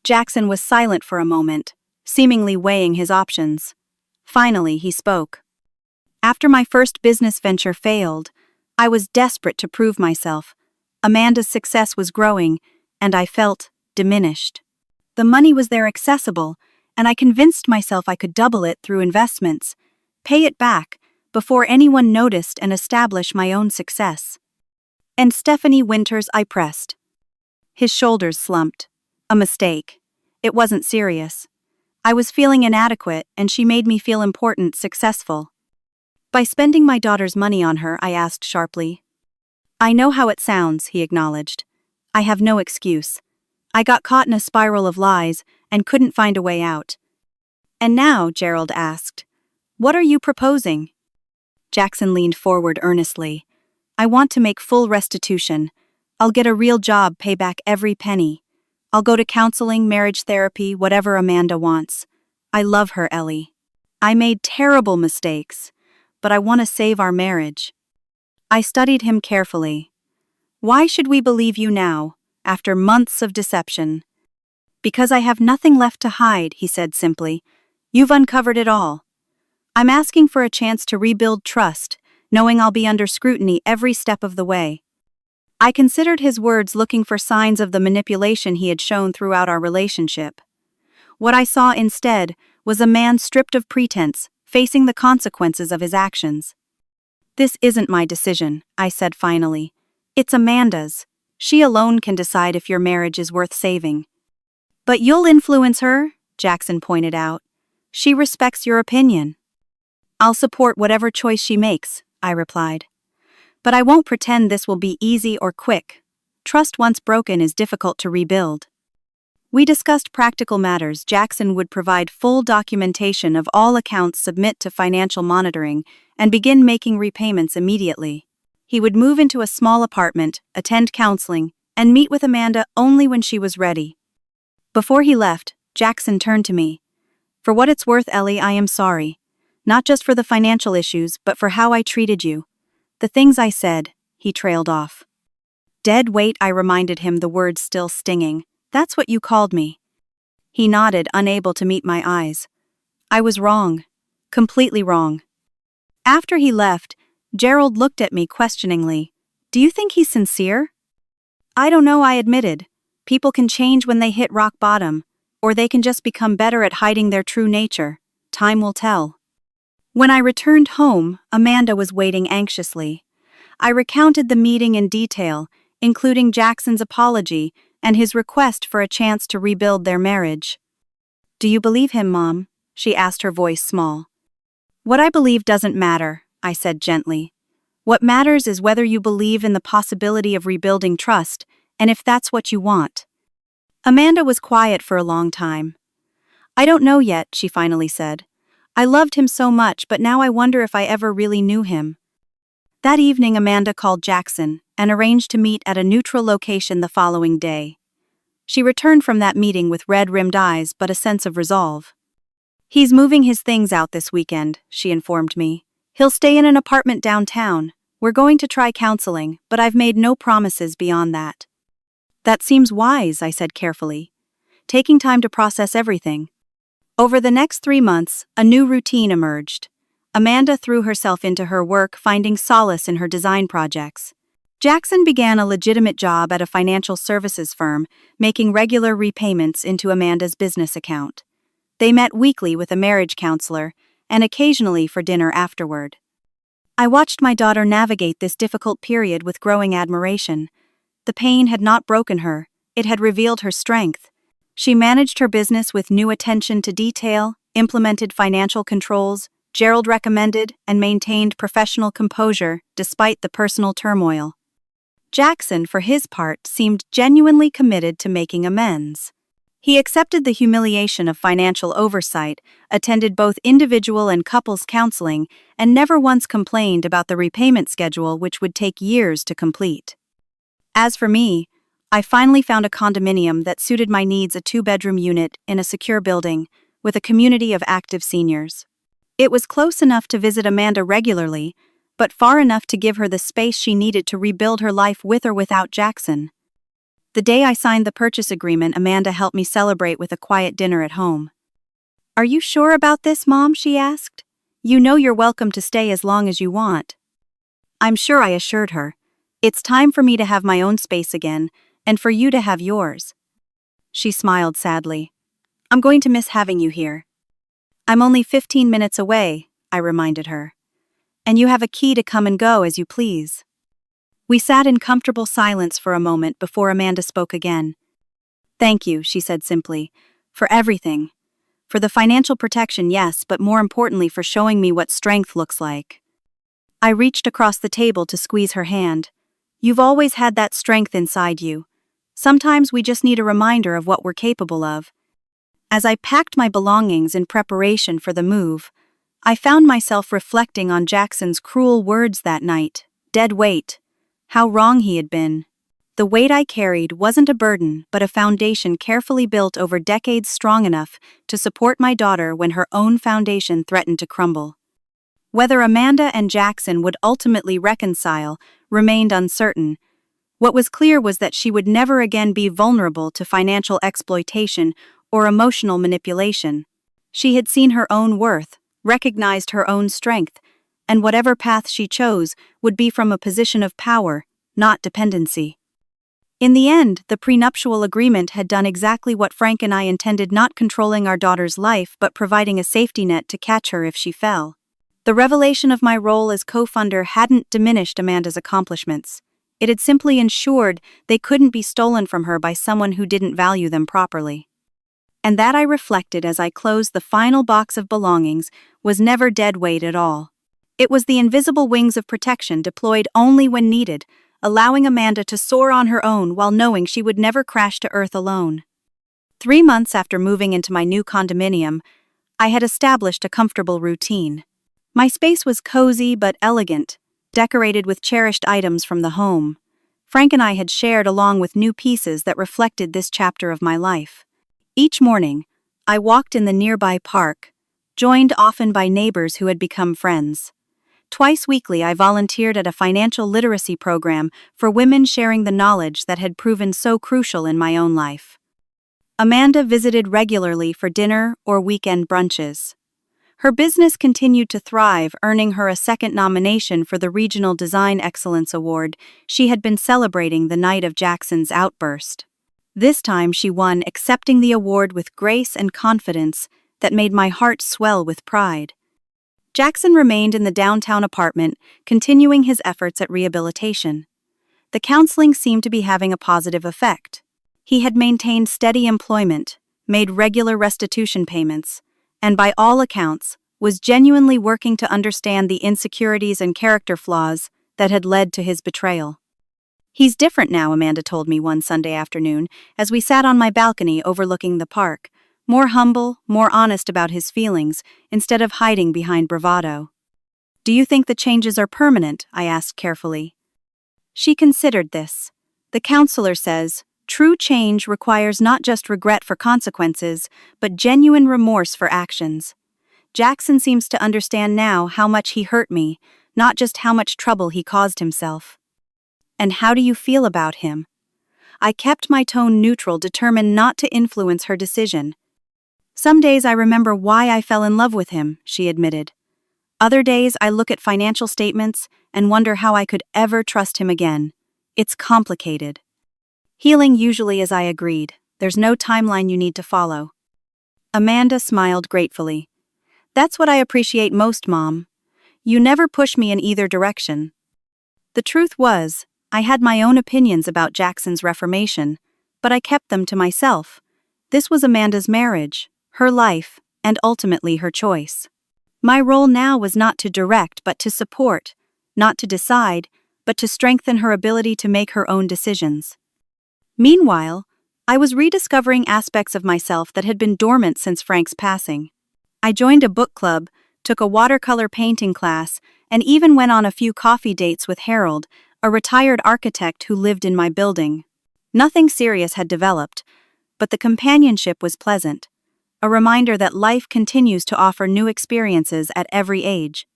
Jackson was silent for a moment, seemingly weighing his options. Finally, he spoke. "After my first business venture failed, I was desperate to prove myself. Amanda's success was growing, and I felt diminished. The money was there accessible, and I convinced myself I could double it through investments, pay it back, before anyone noticed, and establish my own success." "And Stephanie Winters?" I pressed. His shoulders slumped. "A mistake. It wasn't serious. I was feeling inadequate, and she made me feel important, successful." "By spending my daughter's money on her?" I asked sharply. "I know how it sounds," he acknowledged. "I have no excuse. I got caught in a spiral of lies and couldn't find a way out." "And now," Gerald asked, "what are you proposing?" Jackson leaned forward earnestly. "I want to make full restitution. I'll get a real job, pay back every penny. I'll go to counseling, marriage therapy, whatever Amanda wants. I love her, Ellie. I made terrible mistakes, but I want to save our marriage." I studied him carefully. "Why should we believe you now, after months of deception?" "Because I have nothing left to hide," he said simply. "You've uncovered it all. I'm asking for a chance to rebuild trust, knowing I'll be under scrutiny every step of the way." I considered his words, looking for signs of the manipulation he had shown throughout our relationship. What I saw instead was a man stripped of pretense, facing the consequences of his actions. "This isn't my decision," I said finally. "It's Amanda's. She alone can decide if your marriage is worth saving." "But you'll influence her," Jackson pointed out. "She respects your opinion." I'll support whatever choice she makes, I replied. But I won't pretend this will be easy or quick. Trust once broken is difficult to rebuild. We discussed practical matters. Jackson would provide full documentation of all accounts, submit to financial monitoring, and begin making repayments immediately. He would move into a small apartment, attend counseling, and meet with Amanda only when she was ready. Before he left, Jackson turned to me. For what it's worth, Ellie, I am sorry. Not just for the financial issues, but for how I treated you. The things I said, he trailed off. Dead weight, I reminded him, the words still stinging. That's what you called me. He nodded, unable to meet my eyes. I was wrong. Completely wrong. After he left, Gerald looked at me questioningly. Do you think he's sincere? I don't know, I admitted. People can change when they hit rock bottom, or they can just become better at hiding their true nature. Time will tell. When I returned home, Amanda was waiting anxiously. I recounted the meeting in detail, including Jackson's apology and his request for a chance to rebuild their marriage. Do you believe him, Mom? She asked, her voice small. What I believe doesn't matter, I said gently. What matters is whether you believe in the possibility of rebuilding trust, and if that's what you want. Amanda was quiet for a long time. I don't know yet, she finally said. I loved him so much, but now I wonder if I ever really knew him. That evening, Amanda called Jackson and arranged to meet at a neutral location the following day. She returned from that meeting with red-rimmed eyes but a sense of resolve. He's moving his things out this weekend, she informed me. He'll stay in an apartment downtown. We're going to try counseling, but I've made no promises beyond that. That seems wise, I said carefully, taking time to process everything. Over the next 3 months, a new routine emerged. Amanda threw herself into her work, finding solace in her design projects. Jackson began a legitimate job at a financial services firm, making regular repayments into Amanda's business account. They met weekly with a marriage counselor, and occasionally for dinner afterward. I watched my daughter navigate this difficult period with growing admiration. The pain had not broken her, it had revealed her strength. She managed her business with new attention to detail, implemented financial controls Gerald recommended, and maintained professional composure despite the personal turmoil. Jackson, for his part, seemed genuinely committed to making amends. He accepted the humiliation of financial oversight, attended both individual and couples counseling, and never once complained about the repayment schedule, which would take years to complete. As for me, I finally found a condominium that suited my needs, a 2-bedroom unit in a secure building with a community of active seniors. It was close enough to visit Amanda regularly, but far enough to give her the space she needed to rebuild her life with or without Jackson. The day I signed the purchase agreement, Amanda helped me celebrate with a quiet dinner at home. Are you sure about this, Mom? She asked. You know you're welcome to stay as long as you want. I'm sure, I assured her. It's time for me to have my own space again, and for you to have yours. She smiled sadly. I'm going to miss having you here. I'm only 15 minutes away, I reminded her. And you have a key to come and go as you please. We sat in comfortable silence for a moment before Amanda spoke again. Thank you, she said simply, for everything. For the financial protection, yes, but more importantly for showing me what strength looks like. I reached across the table to squeeze her hand. You've always had that strength inside you. Sometimes we just need a reminder of what we're capable of. As I packed my belongings in preparation for the move, I found myself reflecting on Jackson's cruel words that night. Dead weight. How wrong he had been. The weight I carried wasn't a burden, but a foundation carefully built over decades, strong enough to support my daughter when her own foundation threatened to crumble. Whether Amanda and Jackson would ultimately reconcile remained uncertain. What was clear was that she would never again be vulnerable to financial exploitation or emotional manipulation. She had seen her own worth, recognized her own strength, and whatever path she chose would be from a position of power, not dependency. In the end, the prenuptial agreement had done exactly what Frank and I intended, not controlling our daughter's life but providing a safety net to catch her if she fell. The revelation of my role as co-funder hadn't diminished Amanda's accomplishments. It had simply ensured they couldn't be stolen from her by someone who didn't value them properly. And that, I reflected as I closed the final box of belongings, was never dead weight at all. It was the invisible wings of protection deployed only when needed, allowing Amanda to soar on her own while knowing she would never crash to earth alone. 3 months after moving into my new condominium, I had established a comfortable routine. My space was cozy but elegant, decorated with cherished items from the home Frank and I had shared, along with new pieces that reflected this chapter of my life. Each morning, I walked in the nearby park, joined often by neighbors who had become friends. Twice weekly, I volunteered at a financial literacy program for women, sharing the knowledge that had proven so crucial in my own life. Amanda visited regularly for dinner or weekend brunches. Her business continued to thrive, earning her a second nomination for the Regional Design Excellence Award she had been celebrating the night of Jackson's outburst. This time she won, accepting the award with grace and confidence that made my heart swell with pride. Jackson remained in the downtown apartment, continuing his efforts at rehabilitation. The counseling seemed to be having a positive effect. He had maintained steady employment, made regular restitution payments, and by all accounts, was genuinely working to understand the insecurities and character flaws that had led to his betrayal. "He's different now," Amanda told me one Sunday afternoon as we sat on my balcony overlooking the park, more humble, more honest about his feelings, instead of hiding behind bravado. "Do you think the changes are permanent?" I asked carefully. She considered this. "The counselor says, true change requires not just regret for consequences, but genuine remorse for actions. Jackson seems to understand now how much he hurt me, not just how much trouble he caused himself." "And how do you feel about him?" I kept my tone neutral, determined not to influence her decision. "Some days I remember why I fell in love with him," she admitted. "Other days I look at financial statements and wonder how I could ever trust him again. It's complicated." "Healing usually," as I agreed. "There's no timeline you need to follow." Amanda smiled gratefully. "That's what I appreciate most, Mom. You never push me in either direction." The truth was, I had my own opinions about Jackson's reformation, but I kept them to myself. This was Amanda's marriage, her life, and ultimately her choice. My role now was not to direct but to support, not to decide, but to strengthen her ability to make her own decisions. Meanwhile, I was rediscovering aspects of myself that had been dormant since Frank's passing. I joined a book club, took a watercolor painting class, and even went on a few coffee dates with Harold, a retired architect who lived in my building. Nothing serious had developed, but the companionship was pleasant, a reminder that life continues to offer new experiences at every age.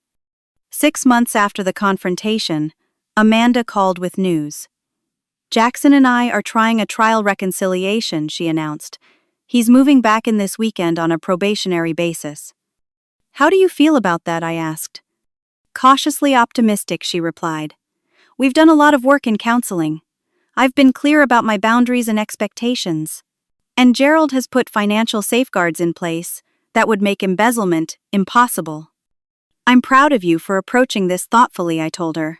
6 months after the confrontation, Amanda called with news. "Jackson and I are trying a trial reconciliation," she announced. "He's moving back in this weekend on a probationary basis." "How do you feel about that?" I asked. "Cautiously optimistic," she replied. "We've done a lot of work in counseling. I've been clear about my boundaries and expectations. And Gerald has put financial safeguards in place that would make embezzlement impossible." "I'm proud of you for approaching this thoughtfully," I told her.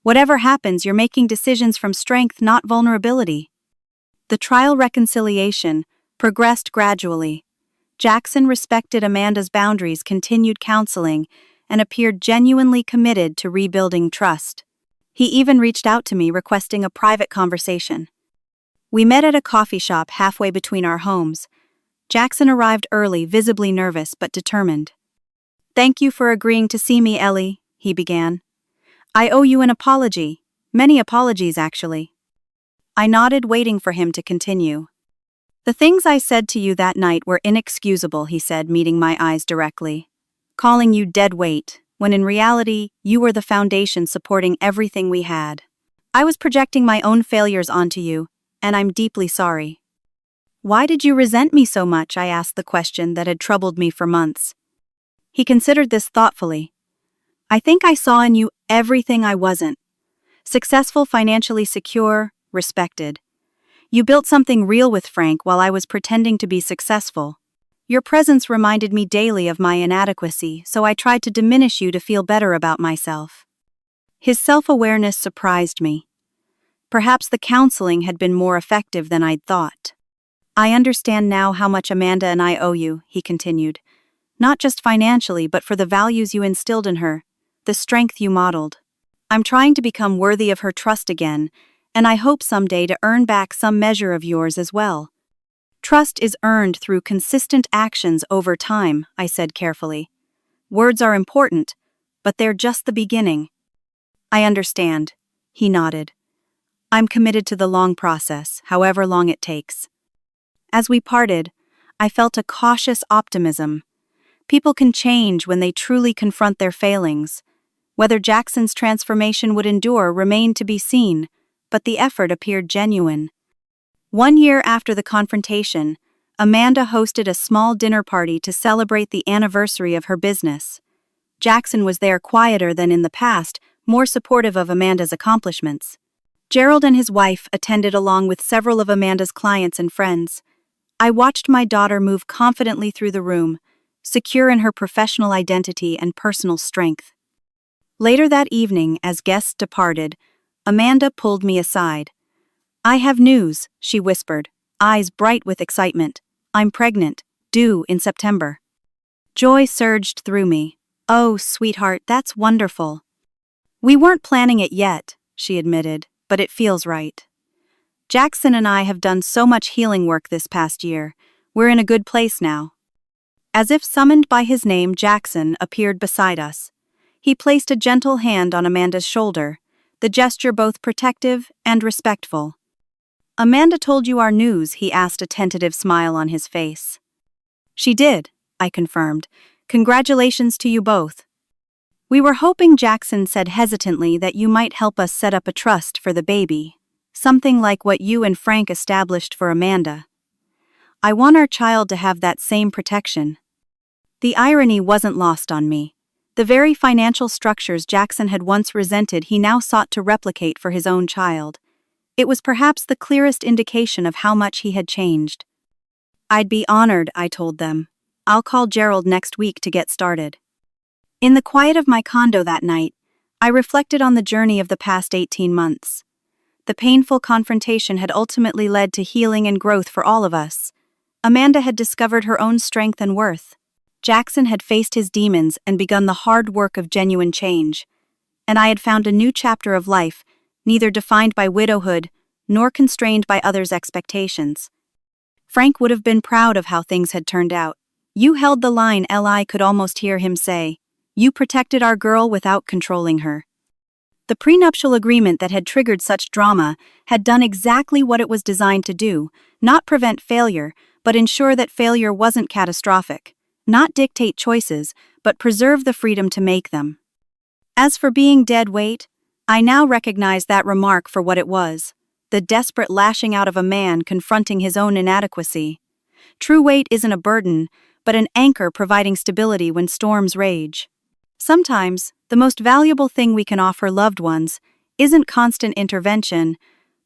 "Whatever happens, you're making decisions from strength, not vulnerability." The trial reconciliation progressed gradually. Jackson respected Amanda's boundaries, continued counseling, and appeared genuinely committed to rebuilding trust. He even reached out to me, requesting a private conversation. We met at a coffee shop halfway between our homes. Jackson arrived early, visibly nervous but determined. "Thank you for agreeing to see me, Ellie," he began. "I owe you an apology. Many apologies, actually." I nodded, waiting for him to continue. "The things I said to you that night were inexcusable," he said, meeting my eyes directly. "Calling you dead weight, when in reality, you were the foundation supporting everything we had. I was projecting my own failures onto you, and I'm deeply sorry." "Why did you resent me so much?" I asked, the question that had troubled me for months. He considered this thoughtfully. "I think I saw in you everything I wasn't. Successful, financially secure, respected. You built something real with Frank while I was pretending to be successful. Your presence reminded me daily of my inadequacy, so I tried to diminish you to feel better about myself." His self-awareness surprised me. Perhaps the counseling had been more effective than I'd thought. I understand now how much Amanda and I owe you, he continued. Not just financially, but for the values you instilled in her, the strength you modeled. I'm trying to become worthy of her trust again, and I hope someday to earn back some measure of yours as well. Trust is earned through consistent actions over time, I said carefully. Words are important, but they're just the beginning. I understand, he nodded. I'm committed to the long process, however long it takes. As we parted, I felt a cautious optimism. People can change when they truly confront their failings. Whether Jackson's transformation would endure remained to be seen, but the effort appeared genuine. 1 year after the confrontation, Amanda hosted a small dinner party to celebrate the anniversary of her business. Jackson was there quieter than in the past, more supportive of Amanda's accomplishments. Gerald and his wife attended along with several of Amanda's clients and friends. I watched my daughter move confidently through the room, secure in her professional identity and personal strength. Later that evening, as guests departed, Amanda pulled me aside. I have news, she whispered, eyes bright with excitement. I'm pregnant, due in September. Joy surged through me. Oh, sweetheart, that's wonderful. We weren't planning it yet, she admitted, but it feels right. Jackson and I have done so much healing work this past year. We're in a good place now. As if summoned by his name, Jackson appeared beside us. He placed a gentle hand on Amanda's shoulder, the gesture both protective and respectful. Amanda told you our news, he asked, a tentative smile on his face. She did, I confirmed. Congratulations to you both. We were hoping, Jackson said hesitantly, that you might help us set up a trust for the baby. Something like what you and Frank established for Amanda. I want our child to have that same protection. The irony wasn't lost on me. The very financial structures Jackson had once resented he now sought to replicate for his own child. It was perhaps the clearest indication of how much he had changed. I'd be honored, I told them. I'll call Gerald next week to get started. In the quiet of my condo that night, I reflected on the journey of the past 18 months. The painful confrontation had ultimately led to healing and growth for all of us. Amanda had discovered her own strength and worth. Jackson had faced his demons and begun the hard work of genuine change. And I had found a new chapter of life, neither defined by widowhood nor constrained by others' expectations. Frank would have been proud of how things had turned out. You held the line, Li could almost hear him say. You protected our girl without controlling her. The prenuptial agreement that had triggered such drama had done exactly what it was designed to do, not prevent failure, but ensure that failure wasn't catastrophic, not dictate choices, but preserve the freedom to make them. As for being dead weight, I now recognize that remark for what it was, the desperate lashing out of a man confronting his own inadequacy. True weight isn't a burden, but an anchor providing stability when storms rage. Sometimes, the most valuable thing we can offer loved ones isn't constant intervention,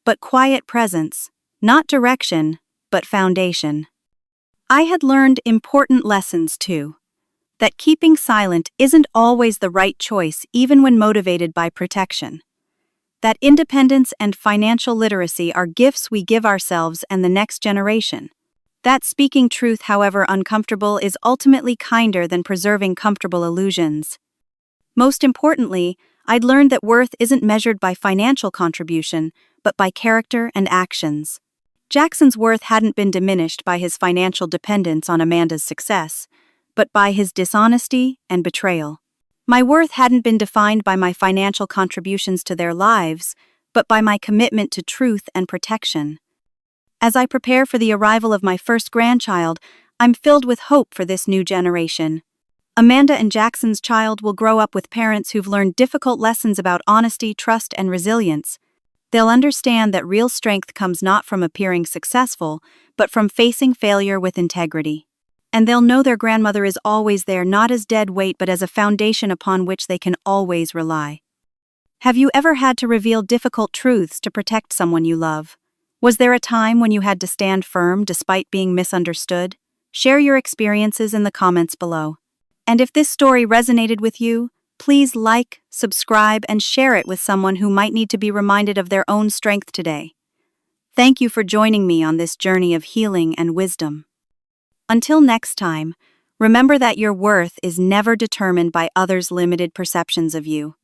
but quiet presence, not direction, but foundation. I had learned important lessons too. That keeping silent isn't always the right choice even when motivated by protection. That independence and financial literacy are gifts we give ourselves and the next generation. That speaking truth, however uncomfortable, is ultimately kinder than preserving comfortable illusions. Most importantly, I'd learned that worth isn't measured by financial contribution, but by character and actions. Jackson's worth hadn't been diminished by his financial dependence on Amanda's success, but by his dishonesty and betrayal. My worth hadn't been defined by my financial contributions to their lives, but by my commitment to truth and protection. As I prepare for the arrival of my first grandchild, I'm filled with hope for this new generation. Amanda and Jackson's child will grow up with parents who've learned difficult lessons about honesty, trust, and resilience. They'll understand that real strength comes not from appearing successful, but from facing failure with integrity. And they'll know their grandmother is always there, not as dead weight, but as a foundation upon which they can always rely. Have you ever had to reveal difficult truths to protect someone you love? Was there a time when you had to stand firm despite being misunderstood? Share your experiences in the comments below. And if this story resonated with you, please like, subscribe, and share it with someone who might need to be reminded of their own strength today. Thank you for joining me on this journey of healing and wisdom. Until next time, remember that your worth is never determined by others' limited perceptions of you.